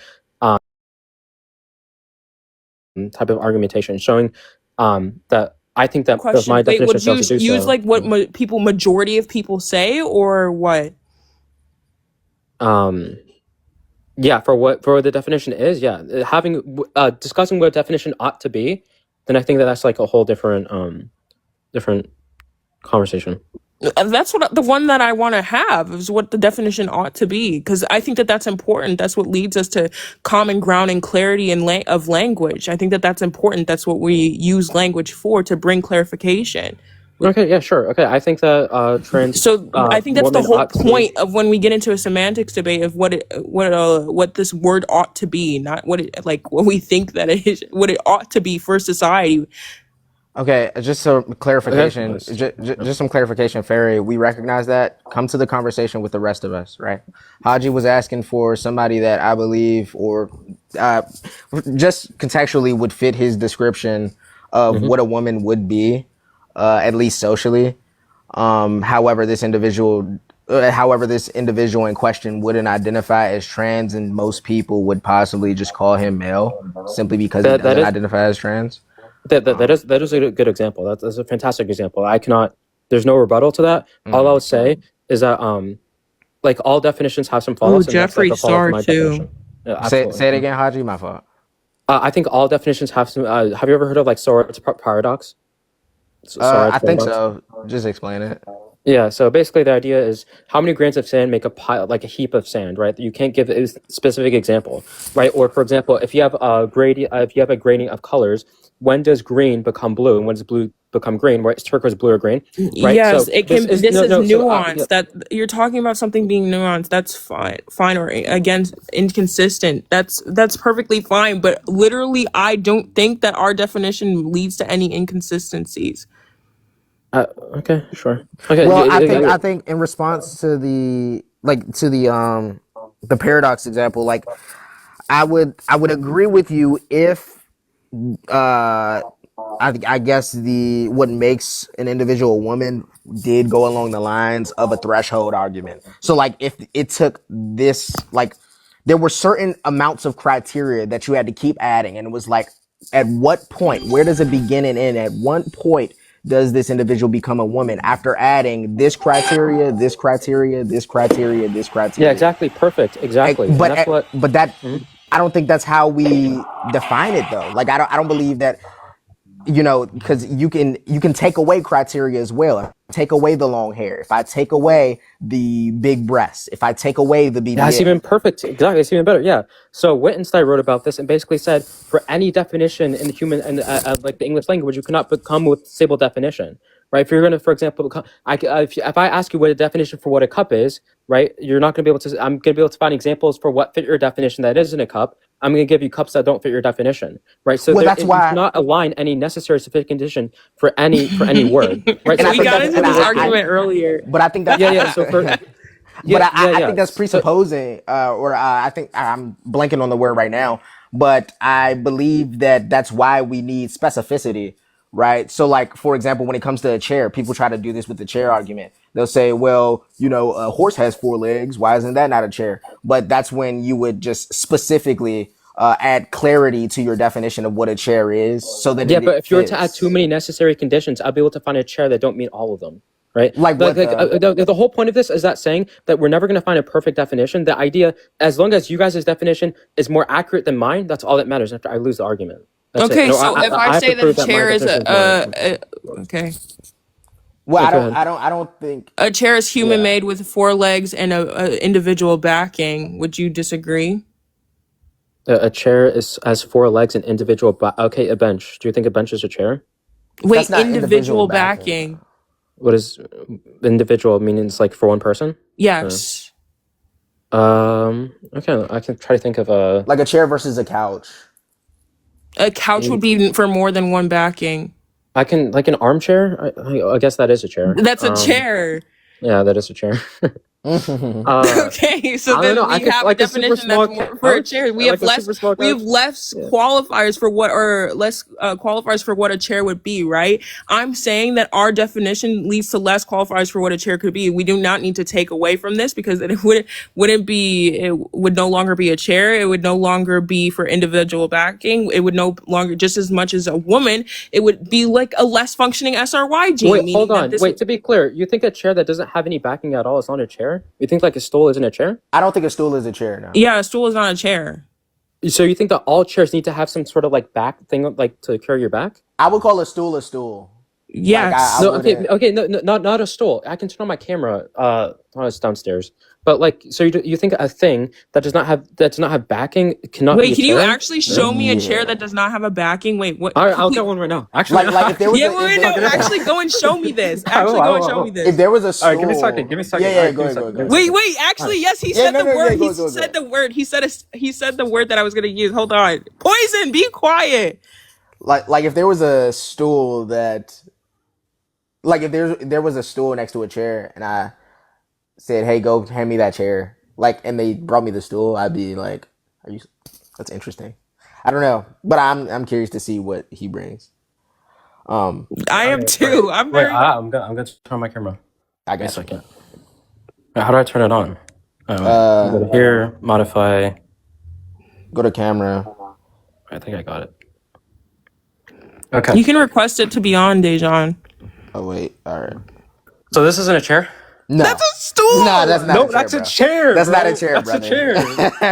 that I think that my Question. Wait, definition would you fails to do use so. like what majority of people say or what? Um, Yeah, for the definition is, yeah, having discussing what definition ought to be, then I think that that's like a whole different conversation. And that's what the one that I want to have is what the definition ought to be because I think that that's important. That's what leads us to common ground and clarity of language. I think that that's important. That's what we use language for to bring clarification. Okay, yeah, sure. Okay, I think that trans So I think that's the woman whole ought to be. point of when we get into a semantics debate of what this word ought to be, not what it like what we think that it is, what it ought to be for society. Okay, just some Okay, clarification. nice. Just some clarification, Ferry. We recognize that. Come to the conversation with the rest of us, right? Haji was asking for somebody that I believe, or just contextually, would fit his description of Mm-hmm. what a woman would be, at least socially. However, this individual in question wouldn't identify as trans, and most people would possibly just call him male simply because he That doesn't is identify as trans. that is a good example. That's a fantastic example. I cannot. There's no rebuttal to that. All I would say is that like all definitions have some Oh, faults, and that's like Jeffrey a fault of Star my too. definition. Yeah, Say absolutely. it again, Haji. My fault. I think all definitions have some. Have you ever heard of like Sora's paradox? I Sora's think paradox. so. Just explain it. Yeah. So basically, the idea is how many grains of sand make a pile, like a heap of sand, right? You can't give a specific example, right? Or for example, if you have a grading of colors, when does green become blue, and when does blue become green? Right? Is turquoise blue or green? Right. Yes, So it this can. is This no is no. So yeah. nuanced. That you're talking about something being nuanced. That's fine. Or again, inconsistent. That's perfectly fine. But literally, I don't think that our definition leads to any inconsistencies. Okay. Sure. Okay. Well, I think in response to the paradox example, like I would agree with you if uh I guess the what makes an individual woman did go along the lines of a threshold argument. So like if it took this like there were certain amounts of criteria that you had to keep adding and it was like at what point where does it begin and end? At what point does this individual become a woman after adding this criteria, this criteria, this criteria, this Yeah, criteria? exactly. Perfect. Exactly. And that's what. But that Mhm. I don't think that's how we define it though. Like I don't believe that because you can take away criteria as well. Take away the long hair. If I take away the big breasts, if I take away the That's BBL, even perfect. Exactly. It's even better. Yeah. So Wittgenstein wrote about this and basically said for any definition in the human and like the English language, you cannot come with stable definition, right? If you're going to, for example, if I ask you what a definition for what a cup is, right, you're not going to be able to. I'm going to be able to find examples for what fit your definition that isn't a cup. I'm going to give you cups that don't fit your definition, right? So well, that's you why. cannot align any necessary specific condition for any word, right? And So I We think for got that's example, into and the this word, argument earlier. but I think that's yeah, yeah. So for but yeah, yeah, I yeah. think that's So presupposing, or I think I'm blanking on the word right now, but I believe that that's why we need specificity, right? So, like, for example, when it comes to a chair, people try to do this with the chair argument. They'll say, well, a horse has four legs. Why isn't that not a chair? But that's when you would just specifically add clarity to your definition of what a chair is so that yeah, but it if you were to add too fits. many necessary conditions, I'll be able to find a chair that don't meet all of them, right? Like, Like, what like the? the whole point of this is that saying that we're never going to find a perfect definition. The idea, as long as you guys' definition is more accurate than mine, that's all that matters. After I lose the argument, that's it. Okay, No, so if I I have say to that a prove that my chair is definition is more. okay, Well, Yeah, I go don't, ahead. I don't, I don't think. a chair is human Yeah. made with four legs and a individual backing, would you disagree? A chair has four legs and individual. Okay, a bench. Do you think a bench is a chair? That's Wait, not individual individual backing. backing. What is individual meaning? It's like for one person. Or, Yes. okay, I can try to think of a. Like a chair versus a couch. A couch would be for more than one backing. I can like an armchair. I guess that is a chair. That's a chair. Yeah, that is a chair. Okay, so I don't then know. I we could have a like a super definition small that's more for a couch. chair. Like a super small We have couch. less Yeah. qualifiers for what, or less qualifiers for what a chair would be, right? I'm saying that our definition leads to less qualifiers for what a chair could be. We do not need to take away from this because it would no longer be a chair. It would no longer be for individual backing. It would no longer, just as much as a woman, it would be like a less functioning SRY gene. Wait, hold meaning that on. this Wait, to be clear, you think a chair that doesn't have any backing at all is not a chair? You think like a stool isn't a chair? I don't think a stool is a chair now. Yeah, a stool is not a chair. So you think that all chairs need to have some sort of like back thing like to carry your back? I would call a stool a stool. Like I Yes. No, okay, wouldn't. okay, no, not a stool. I can turn on my camera. It's downstairs. But like, so you think a thing that does not have backing cannot be Wait, a can you chair? actually show me a chair Yeah. that does not have a backing? Wait, what? All right, I'll get one right now. Actually, Like if there was Yeah, a, wait, if, no, there, actually go and show me this. I Actually will, go I and will, show I me will. this. if there was a All stool. right, give me a second. Give me a second. Yeah, All yeah, right, go give me a ahead, go second. ahead, Give go me a ahead. second. Wait, actually, yes, he Yeah, said no, the no, word. yeah, He go, go, said go. the word. He said the word that I was gonna use. Hold on. Poison, be quiet. Like if there was a stool that, like if there was a stool next to a chair, and I said, "Hey, go hand me that chair," like, and they brought me the stool, I'd be like, "Are you? That's interesting." I don't know, but I'm curious to see what he brings. I am Okay, wait, too. I'm wait. very I'm gonna turn on my camera. I Wait a got you. second. Wait, how do I turn it on? Go to here, modify. Go to camera. I think I got it. Okay. You can request it to be on, Dejan. Oh wait, all right. So this isn't a chair? No, That's a stool. no, that's not No, a chair, that's a bro. chair. That's bro. not a chair, That's brother. a chair.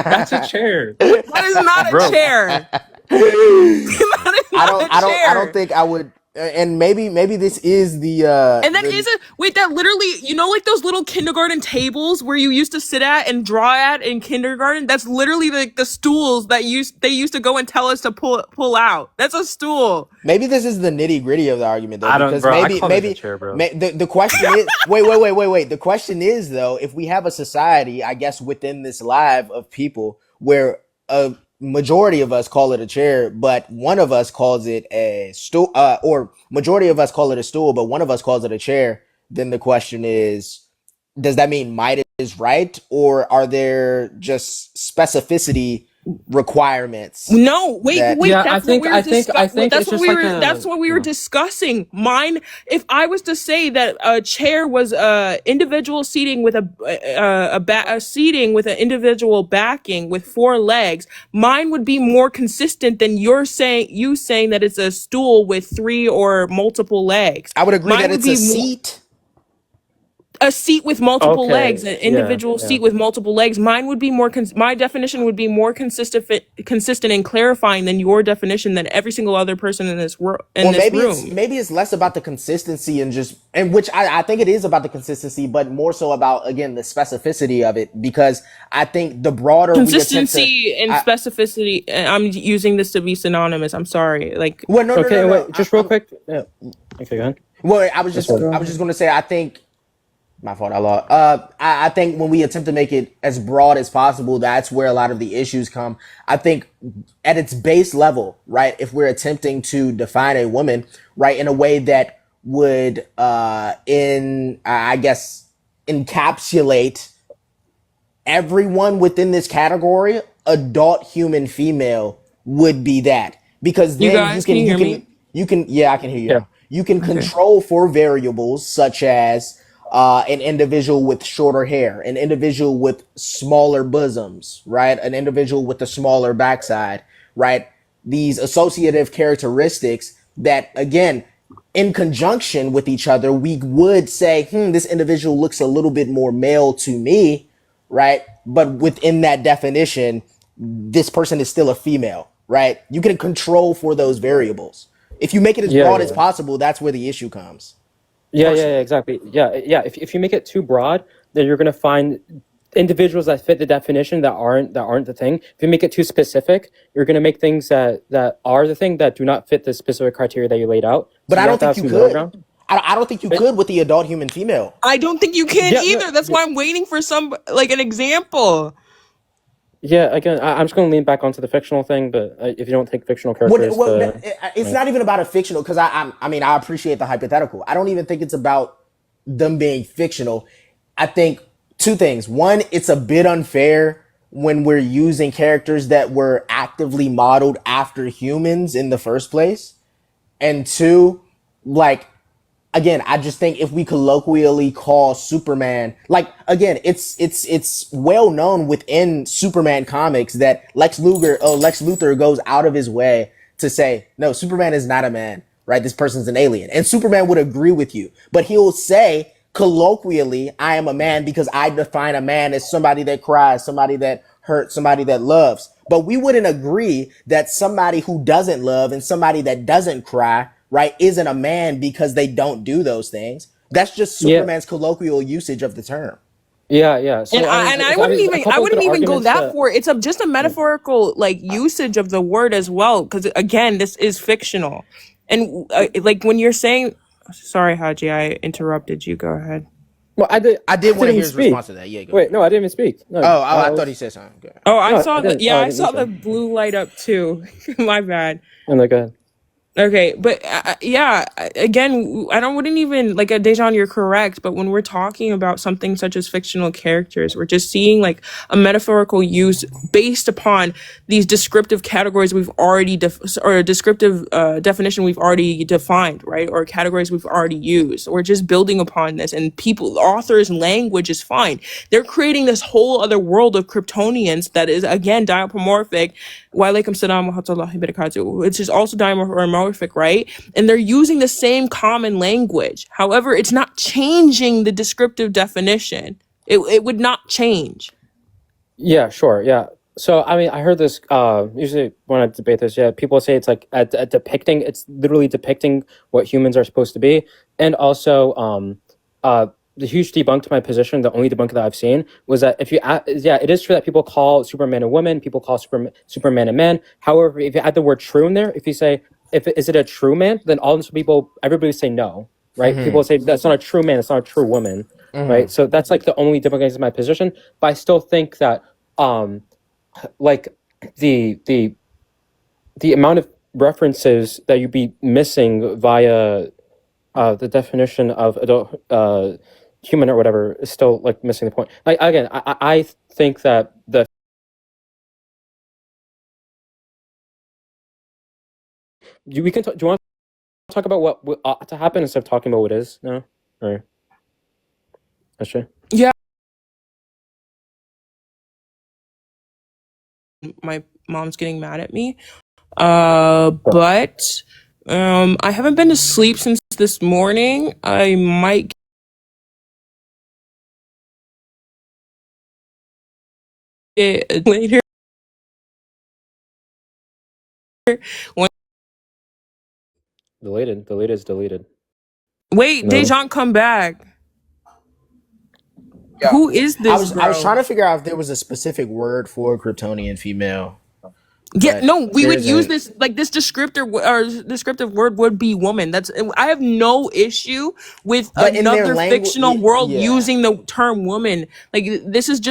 That's a chair. That is not a Bro. chair. That is not a chair. I don't think I would. And maybe this is the. And that is a wait. That literally, like those little kindergarten tables where you used to sit at and draw at in kindergarten. That's literally the stools that they used to go and tell us to pull out. That's a stool. Maybe this is the nitty gritty of the argument, though. I don't, Because bro. I maybe call it a chair, bro. the question is wait. The question is though, if we have a society, I guess within this live of people where a majority of us call it a chair, but one of us calls it a stool, or majority of us call it a stool, but one of us calls it a chair, then the question is, does that mean might is right, or are there just specificity requirements No, wait, that. wait. Yeah, That's what we were I discussing. think That's it's what just we like were. That's a what we were yeah. discussing. Mine. If I was to say that a chair was individual seating with a seating with an individual backing with four legs, mine would be more consistent than you saying that it's a stool with three or multiple legs. I would agree Mine that would it's a be more seat. a seat with multiple legs, Okay, an yeah, individual yeah. seat with multiple legs. Mine would be more. My definition would be more consistent and clarifying than your definition than every single other person in Or this maybe it's room. maybe it's less about the consistency and just, and which I think it is about the consistency, but more so about, again, the specificity of it, because I think the broader we attempt to, Consistency and I, specificity. And I'm using this to be synonymous. I'm sorry. Like well, no, no, no, Okay, no. wait, just real quick. Yeah. Okay, go ahead. Well, Yes, sir. I was just going to say, I think, my fault, I lost. I think when we attempt to make it as broad as possible, that's where a lot of the issues come. I think at its base level, right, if we're attempting to define a woman, right, in a way that would, I guess, encapsulate everyone within this category, adult human female would be that. Because you then guys, can you hear me? yeah, I can hear you Yeah. now. You can Okay. control for variables such as an individual with shorter hair, an individual with smaller bosoms, right? An individual with a smaller backside, right? These associative characteristics that, again, in conjunction with each other, we would say, this individual looks a little bit more male to me, right? But within that definition, this person is still a female, right? You can control for those variables. If you make it as Yeah, broad as yeah. possible, that's where the issue comes, Yeah, personally. exactly. Yeah, yeah. If you make it too broad, then you're gonna find individuals that fit the definition that aren't the thing. If you make it too specific, you're gonna make things that are the thing that do not fit the specific criteria that you laid out. But So I you have don't to think have you some middle could. ground. I don't think you But could with the adult human female. I don't think you can yeah, no, either. That's why I'm waiting for some like an example. yeah. Again, I'm just gonna lean back onto the fictional thing. But if you don't take fictional characters to It's like, not even about a fictional, because I mean, I appreciate the hypothetical. I don't even think it's about them being fictional. I think two things. One, it's a bit unfair when we're using characters that were actively modeled after humans in the first place. And two, like, again, I just think if we colloquially call Superman, like, again, it's well known within Superman comics that Lex Luthor goes out of his way to say, no, Superman is not a man, right? This person's an alien. And Superman would agree with you, but he'll say colloquially, I am a man because I define a man as somebody that cries, somebody that hurts, somebody that loves. But we wouldn't agree that somebody who doesn't love and somebody that doesn't cry, right, isn't a man because they don't do those things. That's just yeah, Superman's colloquial usage of the term. yeah. And So I mean, I I wouldn't mean, a even couple of good go arguments that that. far. It's just a metaphorical like usage of the word as well. Because again, this is fictional, and like when you're saying, sorry, Haji, I interrupted you. Go ahead. Well, I I did didn't want to even hear his response speak. to that. Yeah, go Wait, ahead. no, I didn't even speak. No, I I thought he was said something. Go ahead. Oh, I no, I saw the didn't. yeah, Oh, I I didn't mean saw the to. blue light up too. My bad. And like, go ahead. Okay, but yeah, again, I don't wouldn't even like Dejan, you're correct, but when we're talking about something such as fictional characters, we're just seeing like a metaphorical use based upon these descriptive categories we've already or a descriptive definition we've already defined, right? Or categories we've already used. We're just building upon this, and people, authors' language is fine. They're creating this whole other world of Kryptonians that is again diapomorphic. Walaikum salam wa rahmatullahi wa barakatuh, which is also dimorphic, right? And they're using the same common language. However, it's not changing the descriptive definition. It would not change. Yeah, sure. Yeah. So, I mean, I heard this, usually when I debate this, yeah, people say it's like a depicting, it's literally depicting what humans are supposed to be. And also, the huge debunk to my position, the only debunk that I've seen was that if you, yeah, it is true that people call Superman a woman, people call Superman a man. However, if you add the word true in there, if you say, is it a true man? Then all these people, everybody would say no, right? People say that's not a true man, it's not a true woman, right? So that's like the only debunk against my position. But I still think that, like the amount of references that you'd be missing via the definition of adult human or whatever is still like missing the point. Like again, I think that the We can. Do you want to talk about what ought to happen instead of talking about what is now? Or Esjay? Yeah, my mom's getting mad at me. But I haven't been to sleep since this morning. I might get later. When- Deleted. Deleted is deleted. Wait, No. Dejan, come back. Yeah. Who is I this, was trying bro? to figure out if there was a specific word for Kryptonian female, Yeah, but no, we there would use isn't. this like this descriptive word would be woman. That's I have no issue with But in their another language, fictional world yeah. using the term woman. Like this is But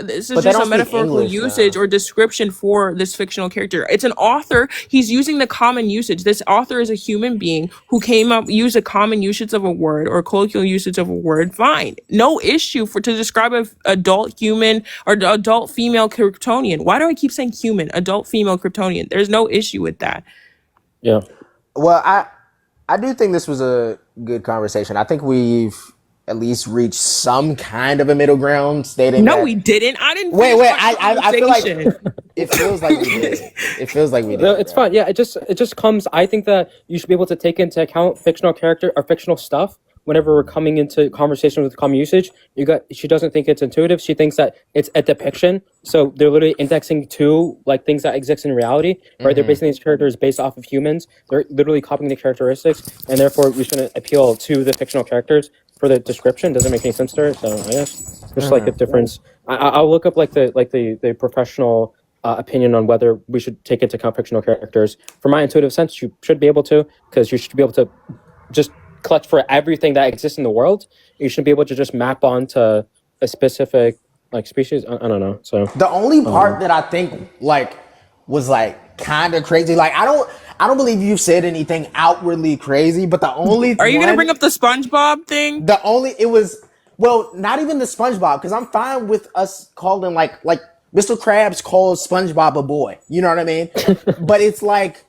they just a don't speak metaphorical English usage though. or description for this fictional character. It's an author. He's using the common usage. This author is a human being who came up used a common usage of a word or colloquial usage of a word. Fine, no issue for to describe a adult human or adult female Kryptonian. Why do I keep saying human? Adult female Kryptonian. There's no issue with that. Yeah. Well, I do think this was a good conversation. I think we've at least reached some kind of a middle ground, stating No, that. we didn't. I didn't Wait, finish wait. my I feel like conversation. it feels like we did. It feels like we No, did, it's bro. fine. Yeah, it just comes. I think that you should be able to take into account fictional character or fictional stuff whenever we're coming into conversation with common usage. She doesn't think it's intuitive. She thinks that it's a depiction. So they're literally indexing to like things that exist in reality, right? They're basing these characters based off of humans. They're literally copying the characteristics, and therefore we shouldn't appeal to the fictional characters for the description. Doesn't make any sense there. So I guess there's like a difference. I'll look up like the professional opinion on whether we should take into account fictional characters. For my intuitive sense, you should be able to, because you should be able to just collect for everything that exists in the world. You should be able to just map onto a specific like species. I don't know. So The only part that I think like was like kind of crazy. Like I don't believe you said anything outwardly crazy, but the only Are you gonna one, bring up the SpongeBob thing? the only it was well, not even the SpongeBob, because I'm fine with us calling like Mr. Krabs calls SpongeBob a boy. You know what I mean? But it's like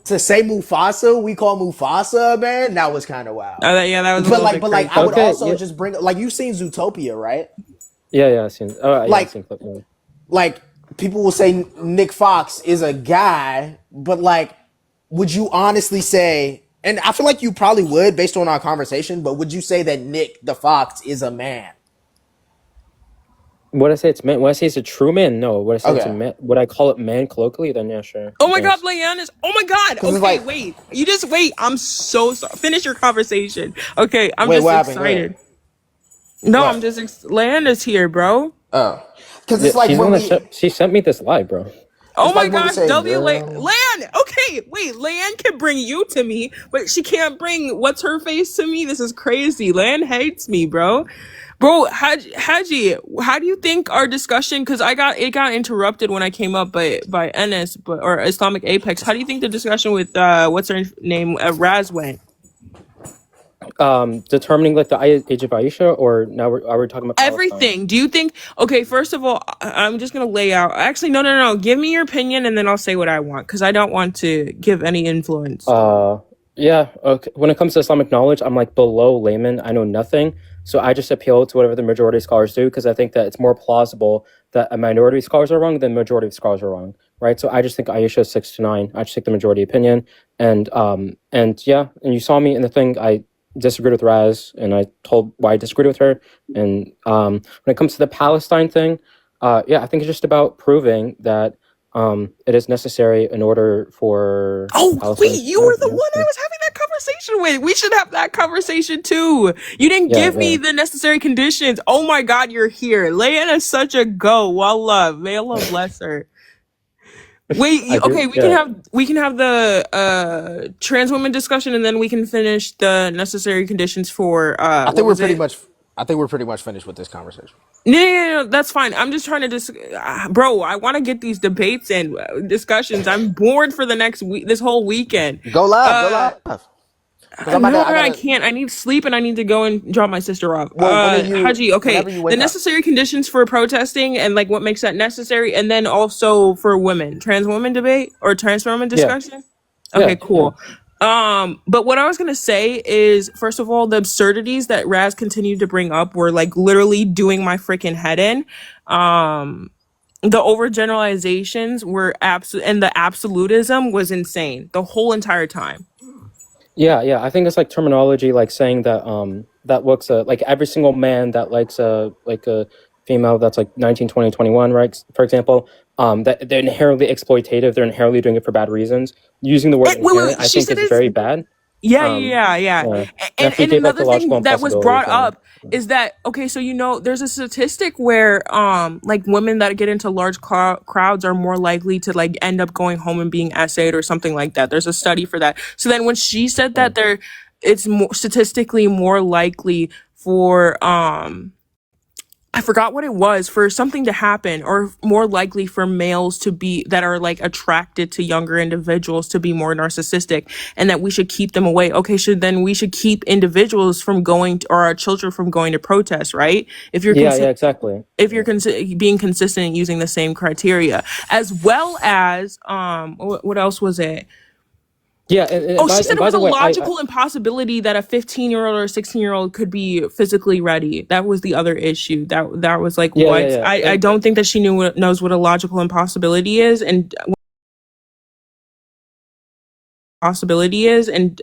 to say Mufasa, we call Mufasa a man. That was kind of wild. Yeah, that was a But little like, bit but like, crazy. I would okay, also yeah, just bring like you've seen Zootopia, right? yeah, I've seen. Oh, yeah, I've Like seen clip. Yeah. like people will say Nick Fox is a guy, but like, would you honestly say? And I feel like you probably would, based on our conversation. But would you say that Nick the Fox is a man? What I say it's man. What I say it's a true man. No. What I say it's a Okay, man. Would I call it man colloquially? Then yeah, sure. Oh I my God, guess. Leanne is. Oh my God. because it's Okay, like, wait. You just wait. I'm so sorry. Finish your conversation. Okay, I'm wait, just what happened? Go ahead. excited. No, I'm What? just. Leanne is here, bro. Oh, because Yeah, it's like she's the when one that we, she sent me this live, bro. Oh it's my like when we gosh, say girl. Lan. Okay, wait. Lan can bring you to me, but she can't bring what's her face to me. This is crazy. Lan hates me, bro. Bro, Haji, how do you think our discussion? Because it got interrupted when I came up by Enes, or Islamic Apex. How do you think the discussion with what's her name Raz went? Determining like the age of Aisha, or now are we talking about Palestine? Everything. Do you think? Okay, first of all, I'm just gonna lay out. Actually, no. Give me your opinion, and then I'll say what I want because I don't want to give any influence. Yeah. Okay. When it comes to Islamic knowledge, I'm like below layman. I know nothing, so I just appeal to whatever the majority of scholars do because I think that it's more plausible that a minority of scholars are wrong than majority of scholars are wrong, right? So I just think Aisha is 6 to 9. I just take the majority opinion, and yeah, and you saw me in the thing. I disagreed with Raz, and I told why I disagreed with her. And when it comes to the Palestine thing, yeah, I think it's just about proving that it is necessary in order for Oh, Palestine. wait, you were the one I was having that conversation with. We should have that conversation too. You didn't Yeah, give me the necessary conditions. Oh my God, you're here. Leanna is such a go. Well, love. May Allah bless her. Wait, I do. okay, Yeah, we can have the trans women discussion and then we can finish the necessary conditions for I what think we're was pretty it? much. I think we're pretty much finished with this conversation. No, that's fine. I'm just trying to bro, I want to get these debates and discussions. I'm bored for the next week, this whole weekend. Go live, go Uh, live. Because I'm about no, to. I I gotta. can't. I need sleep and I need to go and drop my sister off. Well, Haji, okay. whenever you The wake up. necessary conditions for protesting and like what makes that necessary, and then also for women, trans women debate or trans women yeah, discussion. Okay, Yeah, yeah. cool. But what I was gonna say is, first of all, the absurdities that Raz continued to bring up were like literally doing my freaking head in. Um, the overgeneralizations were absolute, and the absolutism was insane the whole entire time. Yeah, yeah. I think it's like terminology, like saying that that looks like every single man that likes a female that's like 19, 20, 21, right? For example, that they're inherently exploitative. They're inherently doing it for bad reasons. Using the word Wait, inherent, wait. I She think said is it's very bad. yeah, Um, yeah, yeah, yeah. yeah. And And if we and gave like the another logical thing that was impossibilities, brought then up is that okay, so there's a statistic where like women that get into large crowds are more likely to like end up going home and being essayed or something like that. There's a study for that. So then when she said yeah. that it's more statistically more likely for I forgot what it was, for something to happen, or more likely for males to be that are like attracted to younger individuals to be more narcissistic, and that we should keep them away. Okay, so then we should keep individuals from going to, or our children from going to protest, right? If you're Yeah, yeah, exactly. if you're Yeah. being consistent and using the same criteria, as well as what else was it? Yeah, Oh, she said and it by was the a way, logical impossibility that a 15-year-old or a 16-year-old could be physically ready. That was the other issue. That was like yeah, yeah, what yeah, I don't think that she knows what a logical impossibility is, and possibility is, and